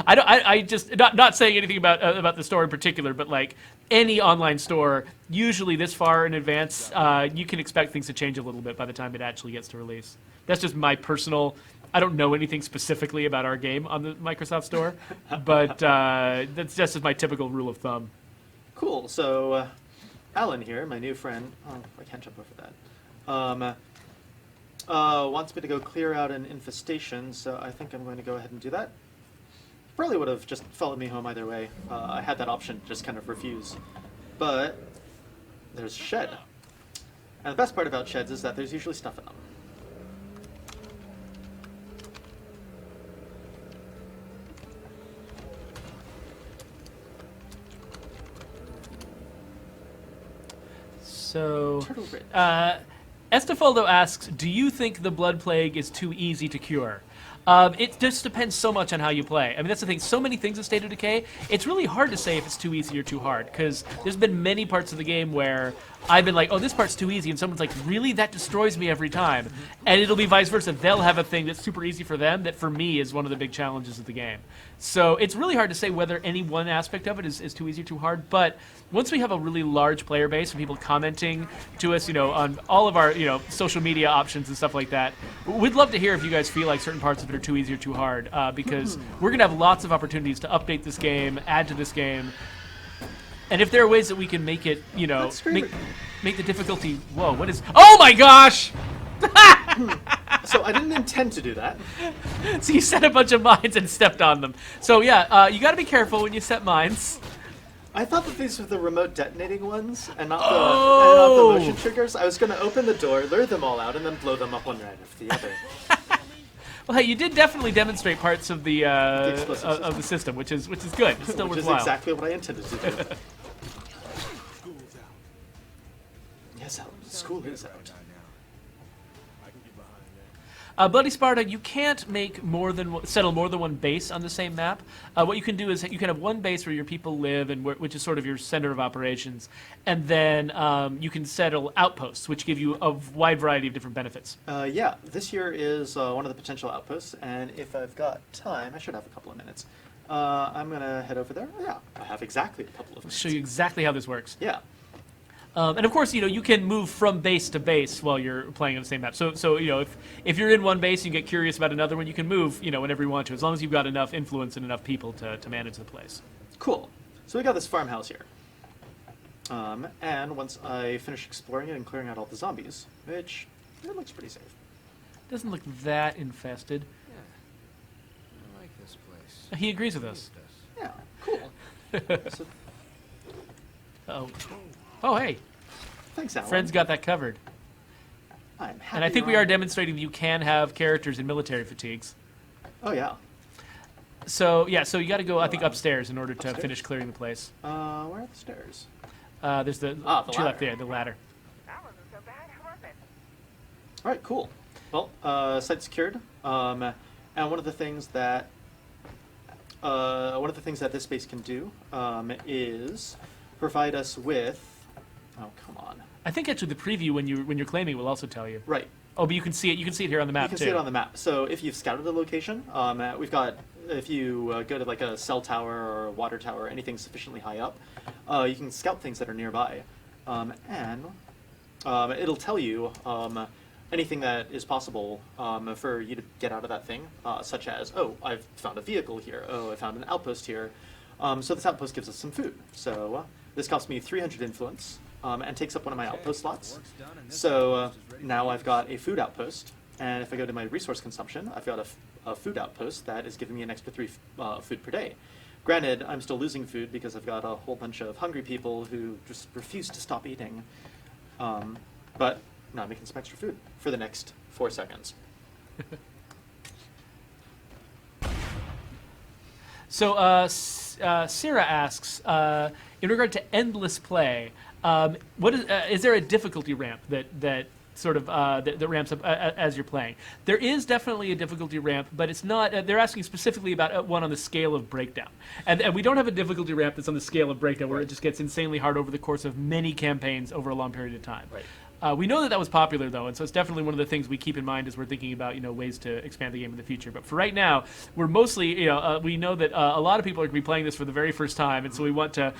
I just not saying anything about the store in particular, but like any online store, usually this far in advance, you can expect things to change a little bit by the time it actually gets to release. That's just my personal. I don't know anything specifically about our game on the Microsoft Store, but that's just my typical rule of thumb. cool. So, Alan here, my new friend. Oh, I can't jump over that. Wants me to go clear out an infestation, so I think I'm going to go ahead and do that. Probably would have just followed me home either way. I had that option, just kind of refuse. But there's a shed. And the best part about sheds is that there's usually stuff in them. So, Turtle Ridge. Estefaldo asks, do you think the Blood Plague is too easy to cure? It just depends so much on how you play. I mean, that's the thing. So many things in State of Decay, it's really hard to say if it's too easy or too hard, because there's been many parts of the game where I've been like, oh, this part's too easy, and someone's like, really? That destroys me every time. And it'll be vice versa. They'll have a thing that's super easy for them that for me is one of the big challenges of the game. So it's really hard to say whether any one aspect of it is too easy or too hard. But once we have a really large player base and people commenting to us, on all of our, social media options and stuff like that, we'd love to hear if you guys feel like certain parts of it are too easy or too hard, because we're going to have lots of opportunities to update this game, add to this game. And if there are ways that we can make it, make the difficulty, whoa, what is, oh my gosh! So I didn't intend to do that. So you set a bunch of mines and stepped on them. So yeah, you got to be careful when you set mines. I thought that these were the remote detonating ones and not the motion triggers. I was going to open the door, lure them all out, and then blow them up one right after the other. Well, hey, you did definitely demonstrate parts of the explosive of the system, which is good. It's still Which is worthwhile. exactly what I intended to do. Yes, school is out. Bloody Sparta, you can't settle more than one base on the same map. What you can do is you can have one base where your people live, and which is sort of your center of operations, and then you can settle outposts, which give you a wide variety of different benefits. Yeah, this here is one of the potential outposts, and if I've got time, I should have a couple of minutes. I'm going to head over there. Yeah, I have exactly a couple of minutes. Show you exactly how this works. Yeah. And of course, you can move from base to base while you're playing on the same map. So if you're in one base and you get curious about another one, you can move, whenever you want to, as long as you've got enough influence and enough people to manage the place. Cool. So we got this farmhouse here. And once I finish exploring it and clearing out all the zombies, which it looks pretty safe. Doesn't look that infested. I like this place. He agrees with us. Yeah, cool. So, Oh, hey, thanks, Alan. Fred's got that covered. I'm happy. And I think we are demonstrating that you can have characters in military fatigues. Oh, yeah. So you got to go, I think, upstairs in order to Upstairs? finish clearing the place. Where are the stairs? There's the the two left ladder. there, the ladder. All right, cool. Well, site secured. And one of the things that this base can do is provide us with. Oh, come on. I think actually the preview when you're claiming will also tell you. Right. Oh, but you can see it. You can see it here on the map You can too. see it on the map. So if you've scouted a location, we've got. If you go to like a cell tower or a water tower, or anything sufficiently high up, you can scout things that are nearby, and it'll tell you anything that is possible for you to get out of that thing, such as, oh, I've found a vehicle here. Oh, I found an outpost here. So this outpost gives us some food. So this costs me 300 influence and takes up one of my outpost slots. So now I've got a food outpost. And if I go to my resource consumption, I've got a food outpost that is giving me an extra 3 food per day. Granted, I'm still losing food because I've got a whole bunch of hungry people who just refuse to stop eating. But now I'm making some extra food for the next 4 seconds. So Sarah asks, in regard to endless play, what is there a difficulty ramp that sort of that ramps up as you're playing? There is definitely a difficulty ramp, but it's not. They're asking specifically about one on the scale of breakdown, and we don't have a difficulty ramp that's on the scale of breakdown where it just gets insanely hard over the course of many campaigns over a long period of time. Right. We know that was popular, though, and so it's definitely one of the things we keep in mind as we're thinking about, ways to expand the game in the future. But for right now, we're mostly, we know that a lot of people are going to be playing this for the very first time, and so we want to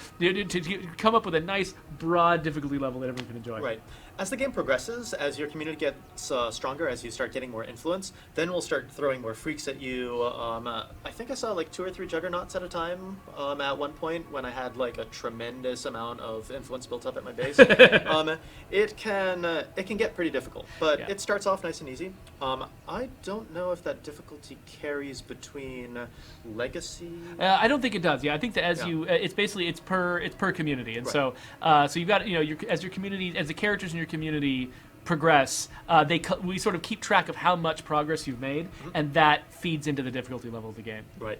come up with a nice, broad difficulty level that everyone can enjoy. Right. As the game progresses, as your community gets stronger, as you start getting more influence, then we'll start throwing more freaks at you. I think I saw like 2 or 3 juggernauts at a time at one point when I had like a tremendous amount of influence built up at my base. It can get pretty difficult, but Yeah. it starts off nice and easy. I don't know if that difficulty carries between legacy. I don't think it does. Yeah, I think that as Yeah. it's basically it's per community, and Right. so you've got as your community, as the characters in your community progress, we sort of keep track of how much progress you've made, and that feeds into the difficulty level of the game. Right.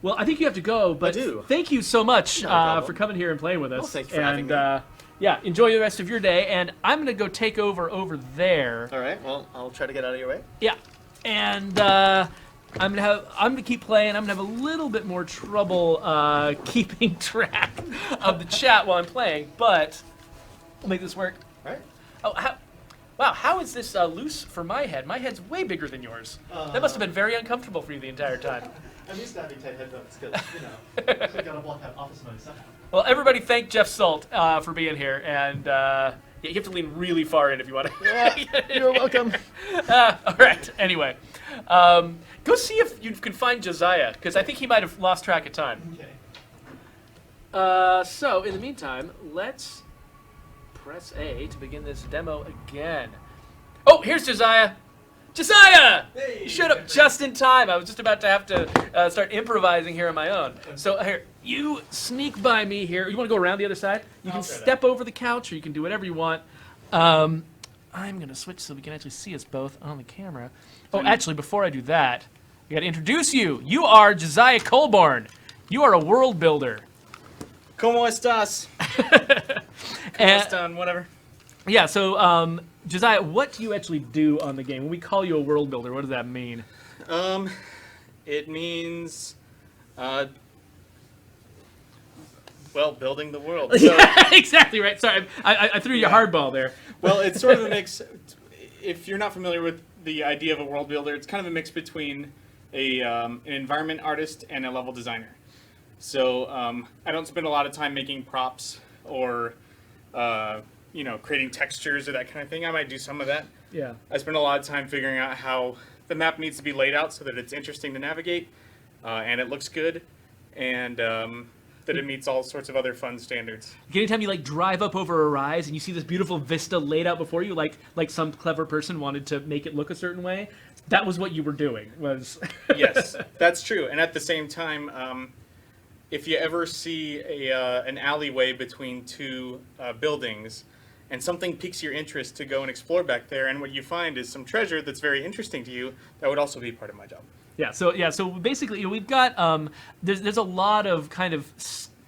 Well, I think you have to go, but do. thank you so much No problem. for coming here and playing with us. Well, thanks for having me. Yeah, enjoy the rest of your day, and I'm gonna go take over there. All right. Well, I'll try to get out of your way. Yeah, and I'm gonna keep playing. I'm gonna have a little bit more trouble keeping track of the chat while I'm playing, but we'll make this work. All right. Oh, how is this loose for my head? My head's way bigger than yours. That must have been very uncomfortable for you the entire time. I'm used to having tight headphones because, I gotta block out office noise somehow. Well, everybody thank Jeff Sult for being here, and yeah, you have to lean really far in if you want to. You're welcome. All right. Anyway, go see if you can find Josiah, because I think he might have lost track of time. Okay. So in the meantime, let's press A to begin this demo again. Oh, here's Josiah. Josiah! Hey! You showed up just in time. I was just about to have to start improvising here on my own. So here, you sneak by me here. You want to go around the other side? You can I'll try that. step over the couch, or you can do whatever you want. I'm going to switch so we can actually see us both on the camera. Oh, actually, before I do that, I got to introduce you. You are Josiah Colborn. You are a world builder. ¿Cómo estás? And- Están, whatever. Yeah, so Josiah, what do you actually do on the game? When we call you a world builder, what does that mean? It means, building the world. So, Yeah, exactly right. Sorry, I threw you a hardball there. well, it's sort of a mix. If you're not familiar with the idea of a world builder, it's kind of a mix between an environment artist and a level designer. So I don't spend a lot of time making props or creating textures or that kind of thing. I might do some of that. Yeah. I spend a lot of time figuring out how the map needs to be laid out so that it's interesting to navigate, and it looks good, and that it meets all sorts of other fun standards. Anytime you drive up over a rise and you see this beautiful vista laid out before you, like some clever person wanted to make it look a certain way, that was what you were doing. Was Yes, that's true. And at the same time, if you ever see an alleyway between two buildings, and something piques your interest to go and explore back there, and what you find is some treasure that's very interesting to you, that would also be part of my job. So basically we've got there's a lot of kind of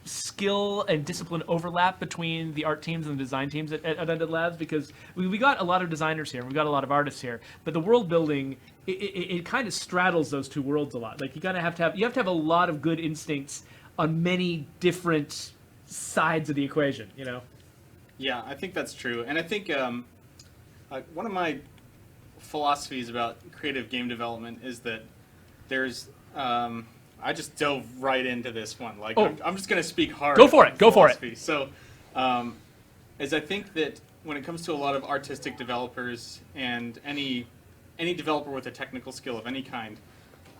skill and discipline overlap between the art teams and the design teams at Undead Labs, because we got a lot of designers here and we got a lot of artists here, but the world building it kind of straddles those two worlds a lot. Like you have to have a lot of good instincts on many different sides of the equation, Yeah, I think that's true. And I think one of my philosophies about creative game development is that there's... I just dove right into this one. I'm just going to speak hard. Go for it. on Go for it. philosophy. So, as I think that when it comes to a lot of artistic developers and any developer with a technical skill of any kind,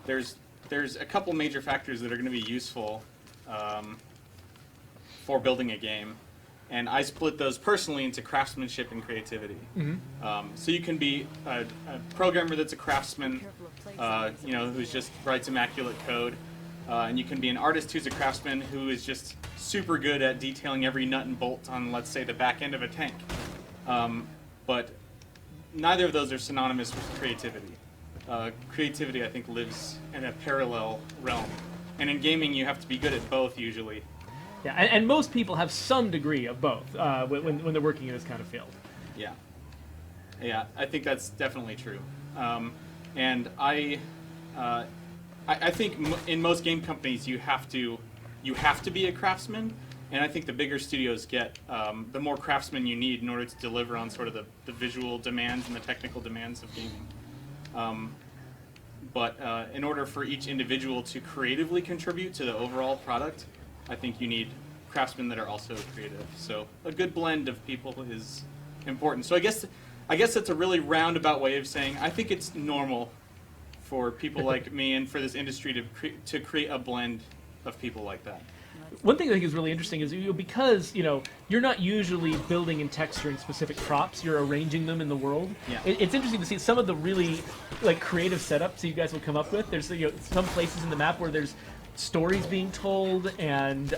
there's a couple major factors that are going to be useful for building a game. And I split those personally into craftsmanship and creativity. So you can be a programmer that's a craftsman, who's just writes immaculate code. And you can be an artist who's a craftsman who is just super good at detailing every nut and bolt on, let's say, the back end of a tank. But neither of those are synonymous with creativity. Creativity, I think, lives in a parallel realm. And in gaming, you have to be good at both, usually. Yeah, and most people have some degree of both when they're working in this kind of field. Yeah, I think that's definitely true. And I think in most game companies you have to be a craftsman, and I think the bigger studios get, the more craftsmen you need in order to deliver on sort of the visual demands and the technical demands of gaming. But in order for each individual to creatively contribute to the overall product, I think you need craftsmen that are also creative. So a good blend of people is important. So I guess that's a really roundabout way of saying I think it's normal for people like me and for this industry to create a blend of people like that. One thing I think is really interesting is because you're not usually building and texturing specific props, you're arranging them in the world. Yeah. It's interesting to see some of the really creative setups you guys will come up with. There's some places in the map where there's stories being told, and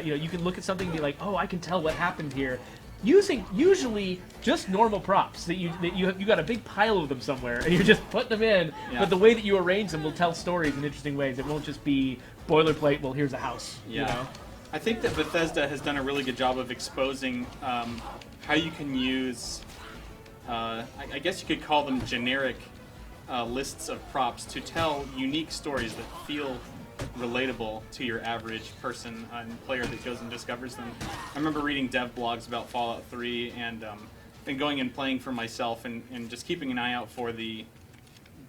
you can look at something and be like, oh, I can tell what happened here, using usually just normal props that you got a big pile of them somewhere and you're just putting them in. Yeah. But the way that you arrange them will tell stories in interesting ways. It won't just be boilerplate. Well, here's a house. Yeah. I think that Bethesda has done a really good job of exposing how you can use, I guess you could call them generic lists of props to tell unique stories that feel relatable to your average person and player that goes and discovers them. I remember reading dev blogs about Fallout 3 and then going and playing for myself and just keeping an eye out for the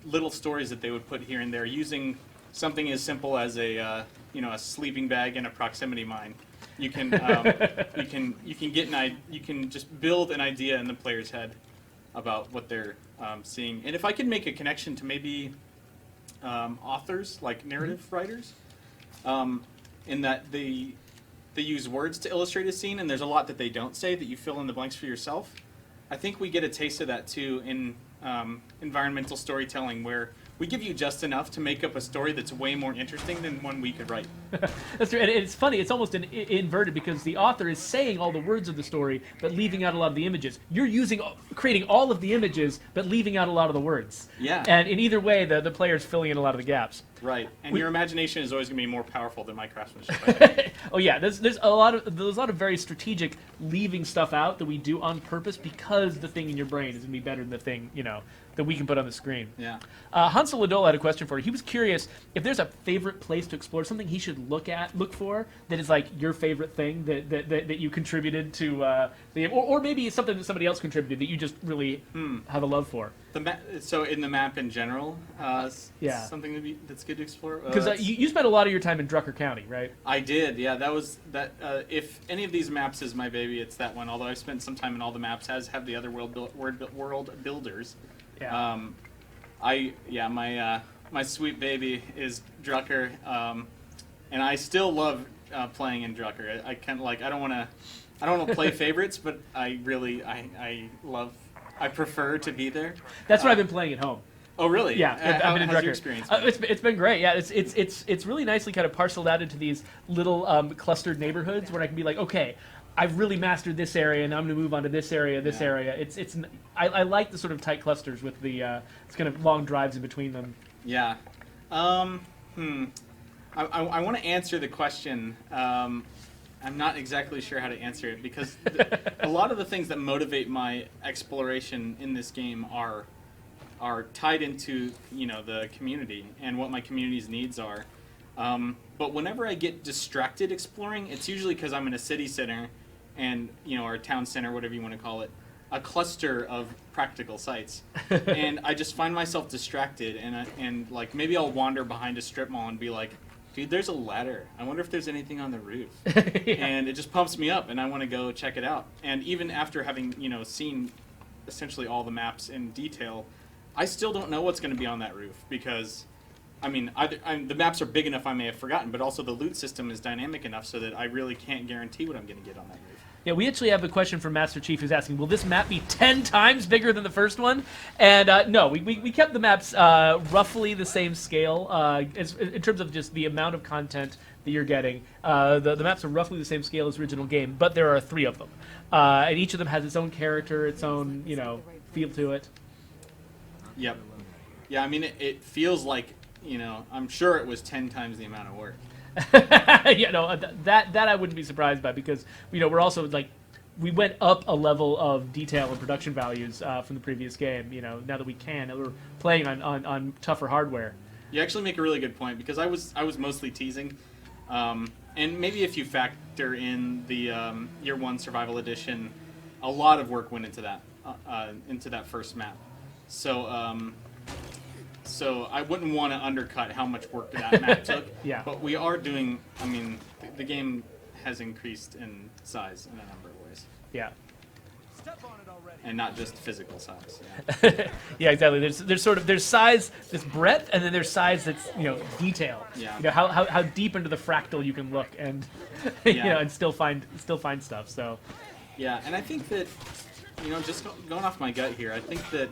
little stories that they would put here and there, using something as simple as a a sleeping bag and a proximity mine. You can you can just build an idea in the player's head about what they're seeing. And if I could make a connection to maybe authors, like narrative writers, in that they use words to illustrate a scene, and there's a lot that they don't say that you fill in the blanks for yourself. I think we get a taste of that too in environmental storytelling, where we give you just enough to make up a story that's way more interesting than one we could write. That's true. And it's funny. It's almost inverted because the author is saying all the words of the story, but leaving out a lot of the images. You're creating all of the images, but leaving out a lot of the words. Yeah. And in either way, the player's filling in a lot of the gaps. Right. And your imagination is always going to be more powerful than my craftsmanship, I think. Oh yeah, there's a lot of very strategic leaving stuff out that we do on purpose because the thing in your brain is going to be better than the thing that we can put on the screen. Yeah. Hansel Ladol had a question for you. He was curious if there's a favorite place to explore, something he should look for that is like your favorite thing that you contributed to the game, or maybe something that somebody else contributed that you just really have a love for. So in the map in general, Yeah. something that's good to explore. Because you spent a lot of your time in Drucker County, right? I did, yeah. That was that. If any of these maps is my baby, it's that one. Although I've spent some time in all the maps, as have the other world builders. Yeah. My sweet baby is Drucker, and I still love playing in Drucker. I don't want to play favorites, but I prefer to be there. That's what I've been playing at home. Oh, really? Yeah, I've been in how's Drucker. your experience? It's been great. Yeah, it's really nicely kind of parceled out into these little clustered neighborhoods where I can be like, okay, I've really mastered this area, and I'm going to move on to this area, area. I like the sort of tight clusters with the it's kind of long drives in between them. Yeah. I want to answer the question. I'm not exactly sure how to answer it because a lot of the things that motivate my exploration in this game are tied into the community and what my community's needs are. But whenever I get distracted exploring, it's usually because I'm in a city center and or a town center, whatever you want to call it, a cluster of practical sites, and I just find myself distracted, and like maybe I'll wander behind a strip mall and be like, dude, there's a ladder. I wonder if there's anything on the roof. Yeah. And it just pumps me up, and I want to go check it out. And even after having seen essentially all the maps in detail, I still don't know what's going to be on that roof because, the maps are big enough I may have forgotten, but also the loot system is dynamic enough so that I really can't guarantee what I'm going to get on that roof. Yeah, we actually have a question from Master Chief who's asking, will this map be 10 times bigger than the first one? And no, we kept the maps roughly the same scale in terms of just the amount of content that you're getting. The maps are roughly the same scale as original game, but there are 3 of them. And each of them has its own character, its own, feel to it. Yep. Yeah, it feels like, I'm sure it was 10 times the amount of work. That I wouldn't be surprised by because we're also like we went up a level of detail and production values from the previous game. Now that we're playing on tougher hardware. You actually make a really good point because I was mostly teasing, and maybe if you factor in the Year 1 Survival Edition, a lot of work went into that first map. So I wouldn't want to undercut how much work that map took. Yeah. But we are doing. The game has increased in size in a number of ways. Yeah. And not just physical size. Yeah, yeah, exactly. There's size that's breadth, and then there's size that's detail. Yeah. How deep into the fractal you can look and and still find stuff. So. Yeah, and I think that just going off my gut here, I think that.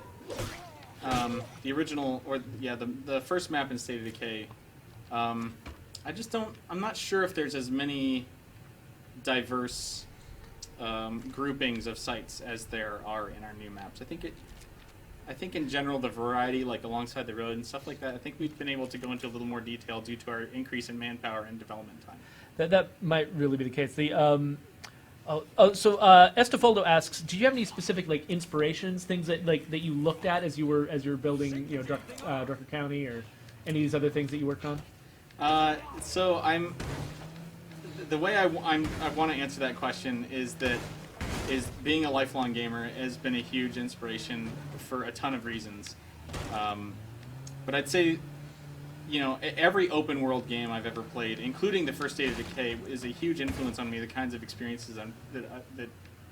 The original, the first map in State of Decay, I'm not sure if there's as many diverse groupings of sites as there are in our new maps. I think in general the variety, like alongside the road and stuff like that, I think we've been able to go into a little more detail due to our increase in manpower and development time. That might really be the case. Estefaldo asks, do you have any specific inspirations, things that you looked at as you were building Drucker County or any of these other things that you worked on? The way I want to answer that question is being a lifelong gamer has been a huge inspiration for a ton of reasons. But I'd say every open world game I've ever played, including the first State of Decay, is a huge influence on me. The kinds of experiences that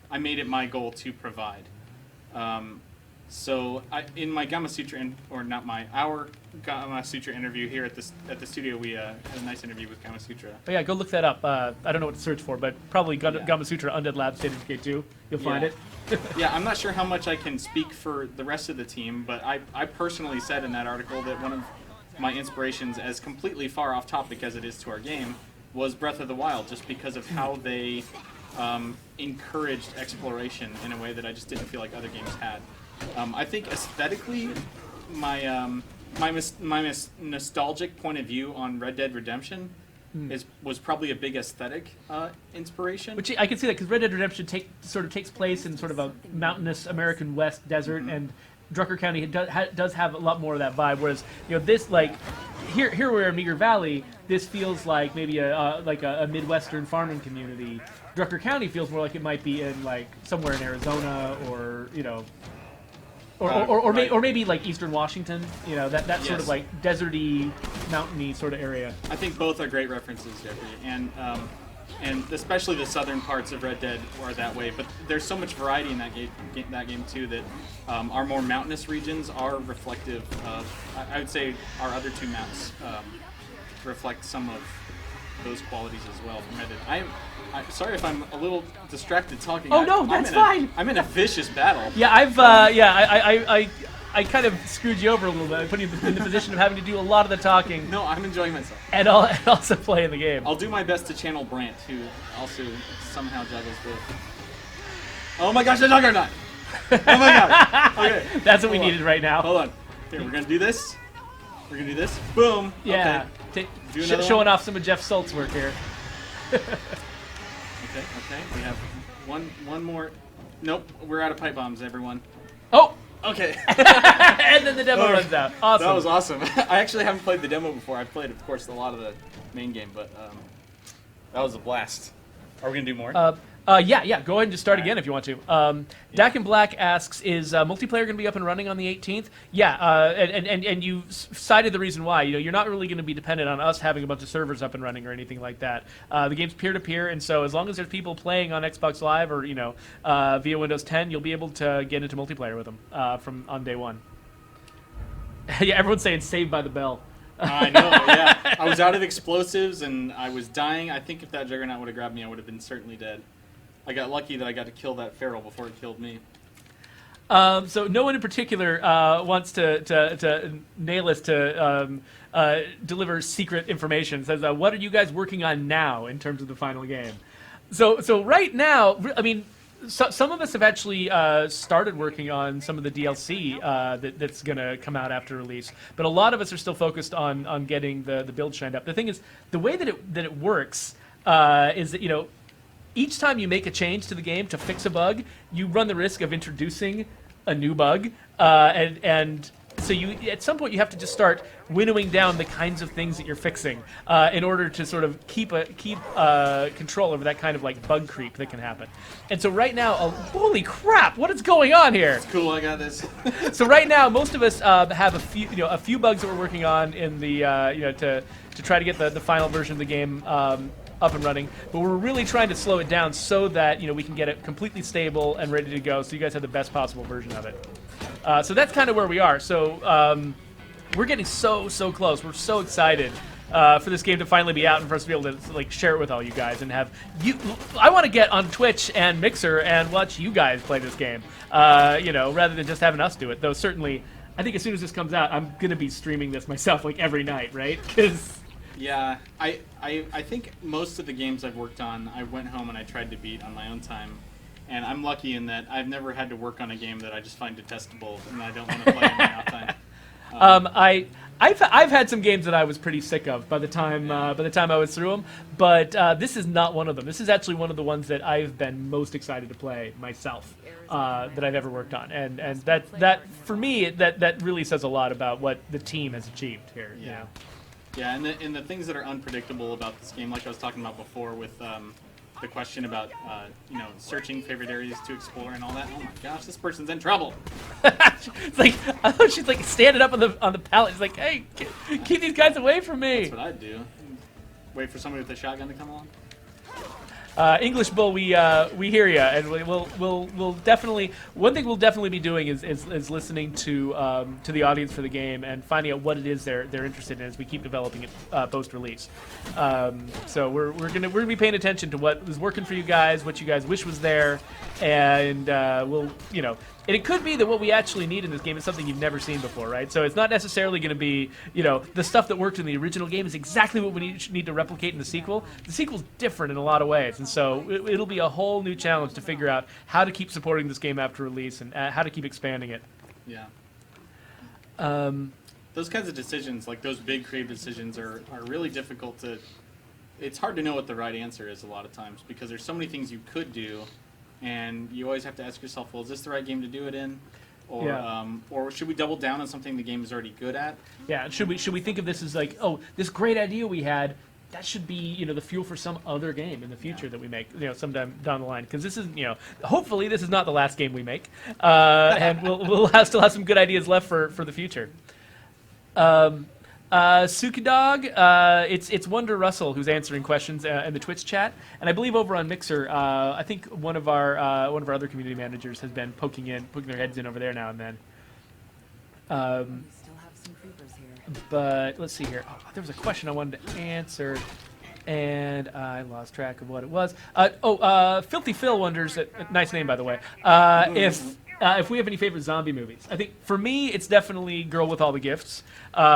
I made it my goal to provide. So in my Gama Sutra, our Gama Sutra interview here at the studio, we had a nice interview with Gama Sutra. Oh yeah, go look that up. I don't know what to search for, but probably Gama Sutra Undead Lab State of Decay 2. You'll find it. Yeah, I'm not sure how much I can speak for the rest of the team, but I personally said in that article that one of my inspirations, as completely far off topic as it is to our game, was Breath of the Wild, just because of how they encouraged exploration in a way that I just didn't feel like other games had. I think aesthetically, my nostalgic point of view on Red Dead Redemption was probably a big aesthetic inspiration. Which I can see that because Red Dead Redemption takes place in sort of a mountainous American West desert, and Drucker County does have a lot more of that vibe. Whereas this here we're in Meager Valley, this feels like maybe a Midwestern farming community. Drucker County feels more like it might be in somewhere in Arizona or or maybe like Eastern Washington, that sort of deserty, mountainy sort of area. I think both are great references, Jeffrey, and especially the southern parts of Red Dead are that way. But there's so much variety in that game too that our more mountainous regions are reflective of. I would say our other two maps reflect some of those qualities as well from Red Dead. I'm sorry if I'm a little distracted talking. Oh no, that's fine. I'm in a vicious battle. Yeah, I kind of screwed you over a little bit. I put you in the position of having to do a lot of the talking. No, I'm enjoying myself. And also playing the game. I'll do my best to channel Brant, who also somehow juggles both. Oh my gosh, the Juggernaut! Oh my god! Okay. That's what we needed right now. Hold on. Here, we're gonna do this. Boom. Yeah. Okay. Showing off some of Jeff Sult's work here. Okay. We have one more. Nope, we're out of pipe bombs, everyone. Oh! Okay. And then the demo runs out. Awesome. That was awesome. I actually haven't played the demo before. I've played, of course, a lot of the main game, but that was a blast. Are we gonna do more? Yeah. Go ahead and just start again if you want to. Dak and Black asks, is multiplayer going to be up and running on the 18th? Yeah, and you cited the reason why. You're not really going to be dependent on us having a bunch of servers up and running or anything like that. The game's peer-to-peer, and so as long as there's people playing on Xbox Live or via Windows 10, you'll be able to get into multiplayer with them from on day one. Yeah, everyone's saying "Saved by the Bell." I know, yeah. I was out of explosives and I was dying. I think if that Juggernaut would have grabbed me, I would have been certainly dead. I got lucky that I got to kill that feral before it killed me. So no one in particular wants to nail us to deliver secret information. Says, what are you guys working on now in terms of the final game? So right now, I mean, some of us have actually started working on some of the DLC that's going to come out after release, but a lot of us are still focused on getting the build shined up. The thing is, the way that it works is that each time you make a change to the game to fix a bug, you run the risk of introducing a new bug, and so at some point you have to just start winnowing down the kinds of things that you're fixing in order to sort of keep control over that kind of bug creep that can happen. And so right now, holy crap, what is going on here? It's cool, I got this. So right now, most of us have a few bugs that we're working on in the to try to get the final version of the game up and running, but we're really trying to slow it down so that we can get it completely stable and ready to go, so you guys have the best possible version of it. So that's kind of where we are. So we're getting so close. We're so excited for this game to finally be out and for us to be able to share it with all you guys and have you. I want to get on Twitch and Mixer and watch you guys play this game, rather than just having us do it. Though certainly, I think as soon as this comes out, I'm gonna be streaming this myself every night, right? Because yeah, I think most of the games I've worked on, I went home and I tried to beat on my own time. And I'm lucky in that I've never had to work on a game that I just find detestable and I don't want to play in my off time. I've had some games that I was pretty sick of by the time I was through them, but this is not one of them. This is actually one of the ones that I've been most excited to play myself that I've ever worked on, and that for me that really says a lot about what the team has achieved here. Yeah, and the things that are unpredictable about this game, like I was talking about before with the question about searching favorite areas to explore and all that. Oh my gosh, this person's in trouble. It's like, I thought she's like standing up on the pallet. She's like, hey, keep these guys away from me. That's what I'd do. Wait for somebody with a shotgun to come along. English Bull, we hear you, and we'll definitely, one thing we'll definitely be doing is listening to the audience for the game and finding out what it is they're interested in as we keep developing it post release. So we're gonna be paying attention to what is working for you guys, what you guys wish was there, and and it could be that what we actually need in this game is something you've never seen before, right? So it's not necessarily going to be, the stuff that worked in the original game is exactly what we need to replicate in the sequel. The sequel's different in a lot of ways, and so it'll be a whole new challenge to figure out how to keep supporting this game after release and how to keep expanding it. Yeah. Those kinds of decisions, like those big creative decisions, are really difficult to. It's hard to know what the right answer is a lot of times because there's so many things you could do. And you always have to ask yourself, well, is this the right game to do it in? Or should we double down on something the game is already good at? Yeah, should we think of this as like, oh, this great idea we had, that should be, the fuel for some other game in the future that we make, sometime down the line. Because this is, hopefully this is not the last game we make. And we'll still have some good ideas left for the future. Sukidog, it's Wonder Russell who's answering questions in the Twitch chat, and I believe over on Mixer, I think one of our other community managers has been poking their heads in over there now and then. We still have some creepers here. But let's see here. Oh, there was a question I wanted to answer, and I lost track of what it was. Filthy Phil wonders, nice name by the way, if we have any favorite zombie movies. I think for me, it's definitely Girl with All the Gifts,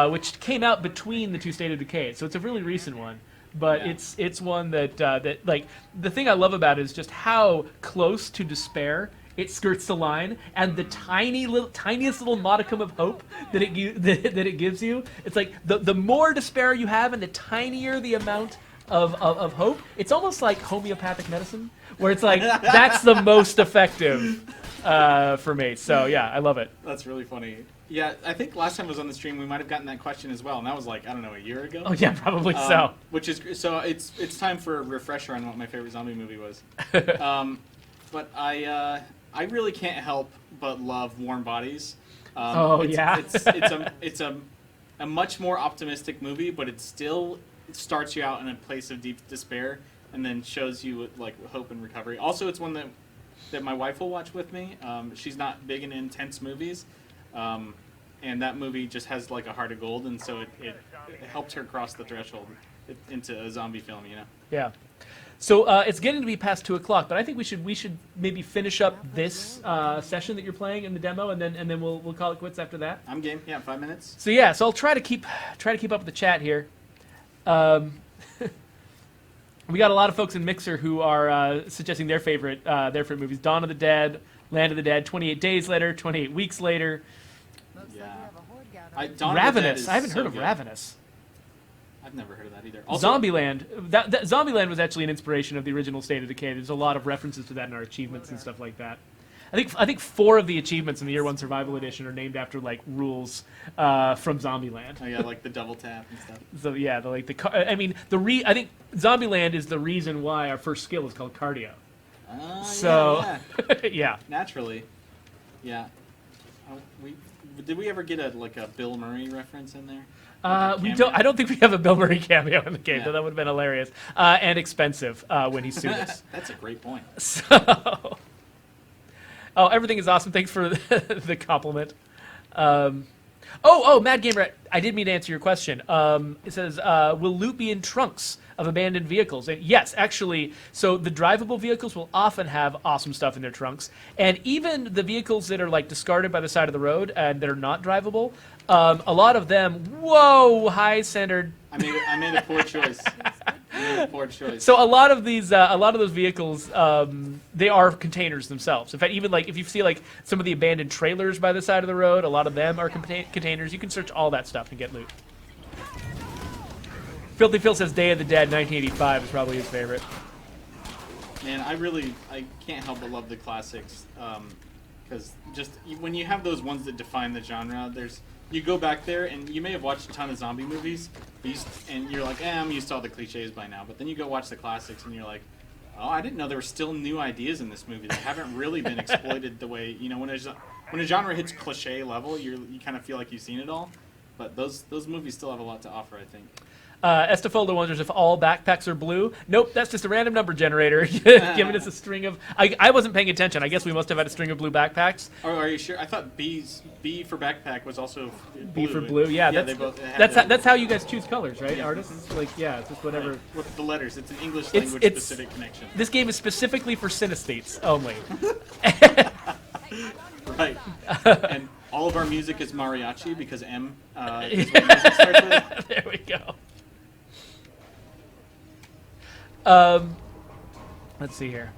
which came out between the two State of Decay, so it's a really recent one. But Yeah. it's one that like the thing I love about it is just how close to despair it skirts the line, and the tiniest little modicum of hope that it gives you. It's like the more despair you have, and the tinier the amount of hope. It's almost like homeopathic medicine, where it's like that's the most effective for me. So yeah, I love it. That's really funny. Yeah, I think last time I was on the stream, we might have gotten that question as well, and that was like, I don't know, a year ago? Oh yeah, probably so. Which is, so it's time for a refresher on what my favorite zombie movie was. But I really can't help but love Warm Bodies. It's a much more optimistic movie, but it still starts you out in a place of deep despair and then shows you like hope and recovery. Also, it's one that my wife will watch with me. She's not big in intense movies, and that movie just has like a heart of gold, and so it helped her cross the threshold into a zombie film. Yeah. So it's getting to be past 2 o'clock, but I think we should maybe finish up this session that you're playing in the demo, and then we'll call it quits after that. I'm game. Yeah, 5 minutes. So yeah, so I'll try to keep up with the chat here. We got a lot of folks in Mixer who are suggesting their favorite movies: Dawn of the Dead, Land of the Dead, 28 Days Later, 28 Weeks Later. Yeah. Ravenous. I haven't heard of Ravenous. I've never heard of that either. Also, Zombieland. That Zombieland was actually an inspiration of the original State of Decay. There's a lot of references to that in our achievements and stuff like that. I think 4 of the achievements in the Year 1 Survival Edition are named after like rules from Zombieland. Oh yeah, like the double tap and stuff. So yeah, I think Zombieland is the reason why our first skill is called cardio. Yeah. Yeah. Naturally. Yeah. Did we ever get a Bill Murray reference in there? We don't. I don't think we have a Bill Murray cameo in the game, Yeah. though that would have been hilarious and expensive when he sued us. That's a great point. So, everything is awesome. Thanks for the compliment. Mad Gamer, I did mean to answer your question. It says, will loot be in trunks of abandoned vehicles? And yes, actually, so the drivable vehicles will often have awesome stuff in their trunks. And even the vehicles that are like discarded by the side of the road and that are not drivable, a lot of them, high-centered. I made a poor choice. So a lot of those vehicles, they are containers themselves. In fact, even like if you see like some of the abandoned trailers by the side of the road, a lot of them are containers. You can search all that stuff and get loot. Filthy Phil says Day of the Dead 1985 is probably his favorite. Man, I can't help but love the classics, because just when you have those ones that define the genre, you go back there and you may have watched a ton of zombie movies, and you're like, I'm used to all the cliches by now. But then you go watch the classics and you're like, Oh, I didn't know there were still new ideas in this movie that haven't really been exploited the way, when a genre hits cliche level, you kind of feel like you've seen it all. But those movies still have a lot to offer, I think. Estifoldo wonders if all backpacks are blue. Nope, that's just a random number generator giving us a string of... I wasn't paying attention. I guess we must have had a string of blue backpacks. Oh, are you sure? I thought B for backpack was also blue. B for blue, yeah. They both that's how you guys choose colors, right, artists? Like, yeah, it's just whatever. Right. With the letters, it's an English It's- language it's- specific connection. This game is specifically for synesthetes only. Right. And all of our music is mariachi because M is what music starts with. There we go. Let's see here.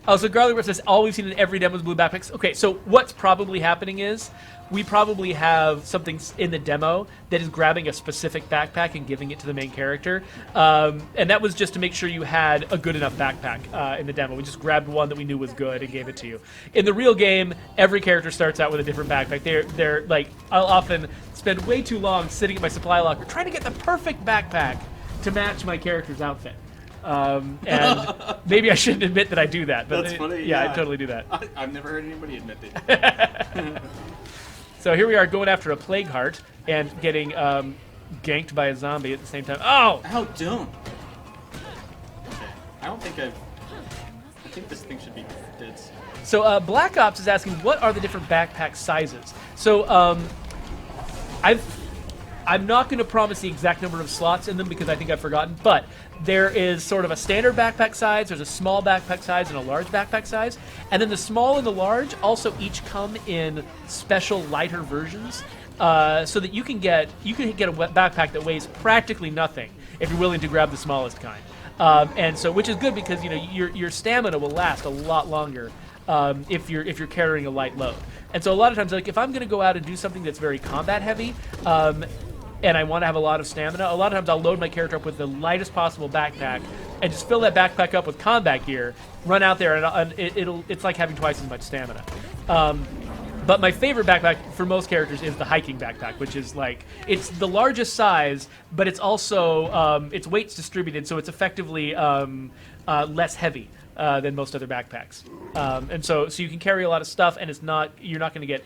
Oh, so Garlic says all we've seen in every demo is blue backpacks. Okay, so what's probably happening is we probably have something in the demo that is grabbing a specific backpack and giving it to the main character. And that was just to make sure you had a good enough backpack in the demo. We just grabbed one that we knew was good and gave it to you. In the real game, every character starts out with a different backpack. They're like, I'll often spend way too long sitting at my supply locker trying to get the perfect backpack to match my character's outfit. And maybe I shouldn't admit that I do that. But That's funny. Yeah, I totally do that. I've never heard anybody admit they did. So here we are going after a plague heart and getting ganked by a zombie at the same time. Oh! How dumb. Okay. I think this thing should be dead soon. So Black Ops is asking, what are the different backpack sizes? So I'm not going to promise the exact number of slots in them because I think I've forgotten, but there is sort of a standard backpack size, there's a small backpack size, and a large backpack size. And then the small and the large also each come in special lighter versions, so that you can get a backpack that weighs practically nothing if you're willing to grab the smallest kind. And so, which is good because your stamina will last a lot longer if you're carrying a light load. And so a lot of times, like if I'm going to go out and do something that's very combat heavy, and I want to have a lot of stamina, a lot of times I'll load my character up with the lightest possible backpack and just fill that backpack up with combat gear, run out there, and it's like having twice as much stamina. But my favorite backpack for most characters is the hiking backpack, which is like, it's the largest size, but it's also, its weight's distributed, so it's effectively less heavy than most other backpacks. And so you can carry a lot of stuff, and you're not going to get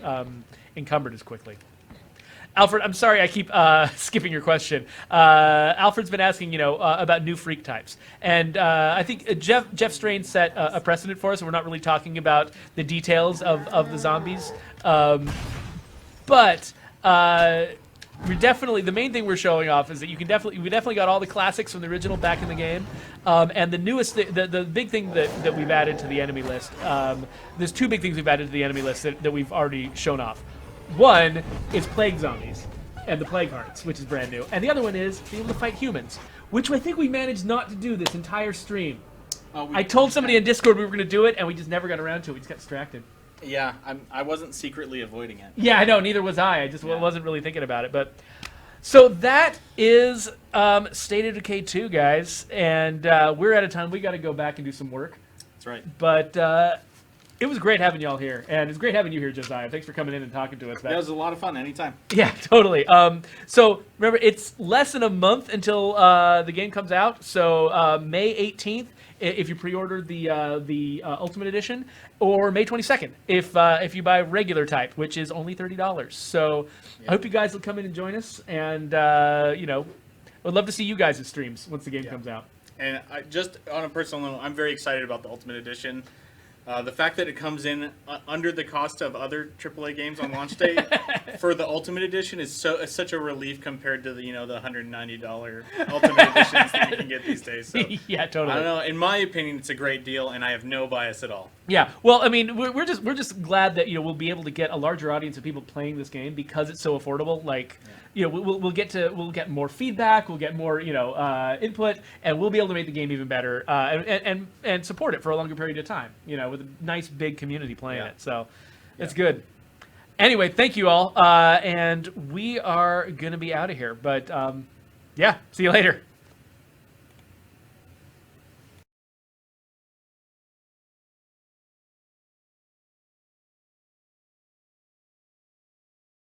encumbered as quickly. Alfred, I'm sorry I keep skipping your question. Alfred's been asking, about new freak types. And I think Jeff Strain set a precedent for us, and we're not really talking about the details of the zombies. But the main thing we're showing off is that we definitely got all the classics from the original back in the game. And the newest, the big thing that we've added to the enemy list, there's two big things we've added to the enemy list that we've already shown off. One is plague zombies and the plague hearts, which is brand new. And the other one is being able to fight humans, which I think we managed not to do this entire stream. I told somebody in Discord we were going to do it, and we just never got around to it. We just got distracted. Yeah, I wasn't secretly avoiding it. Yeah, I know. Neither was I. I just wasn't really thinking about it. But so that is State of Decay 2, guys. And we're out of time. We got to go back and do some work. That's right. But it was great having y'all here, and it's great having you here, Josiah. Thanks for coming in and talking to us. That was a lot of fun. Anytime. Yeah, totally. So remember, it's less than a month until the game comes out. So May 18th, if you pre-order the Ultimate Edition, or May 22nd if you buy regular type, which is only $30. So I hope you guys will come in and join us, and would love to see you guys in streams once the game comes out. And just on a personal note, I'm very excited about the Ultimate Edition. The fact that it comes in under the cost of other AAA games on launch day for the Ultimate Edition is such a relief compared to the $190 Ultimate Editions that you can get these days. So, yeah, totally. I don't know. In my opinion, it's a great deal, and I have no bias at all. Yeah, well, I mean, we're just glad that we'll be able to get a larger audience of people playing this game because it's so affordable. Like, we'll get more feedback, we'll get more input, and we'll be able to make the game even better and support it for a longer period of time. With a nice big community playing it, so it's good. Anyway, thank you all, and we are gonna be out of here. But see you later.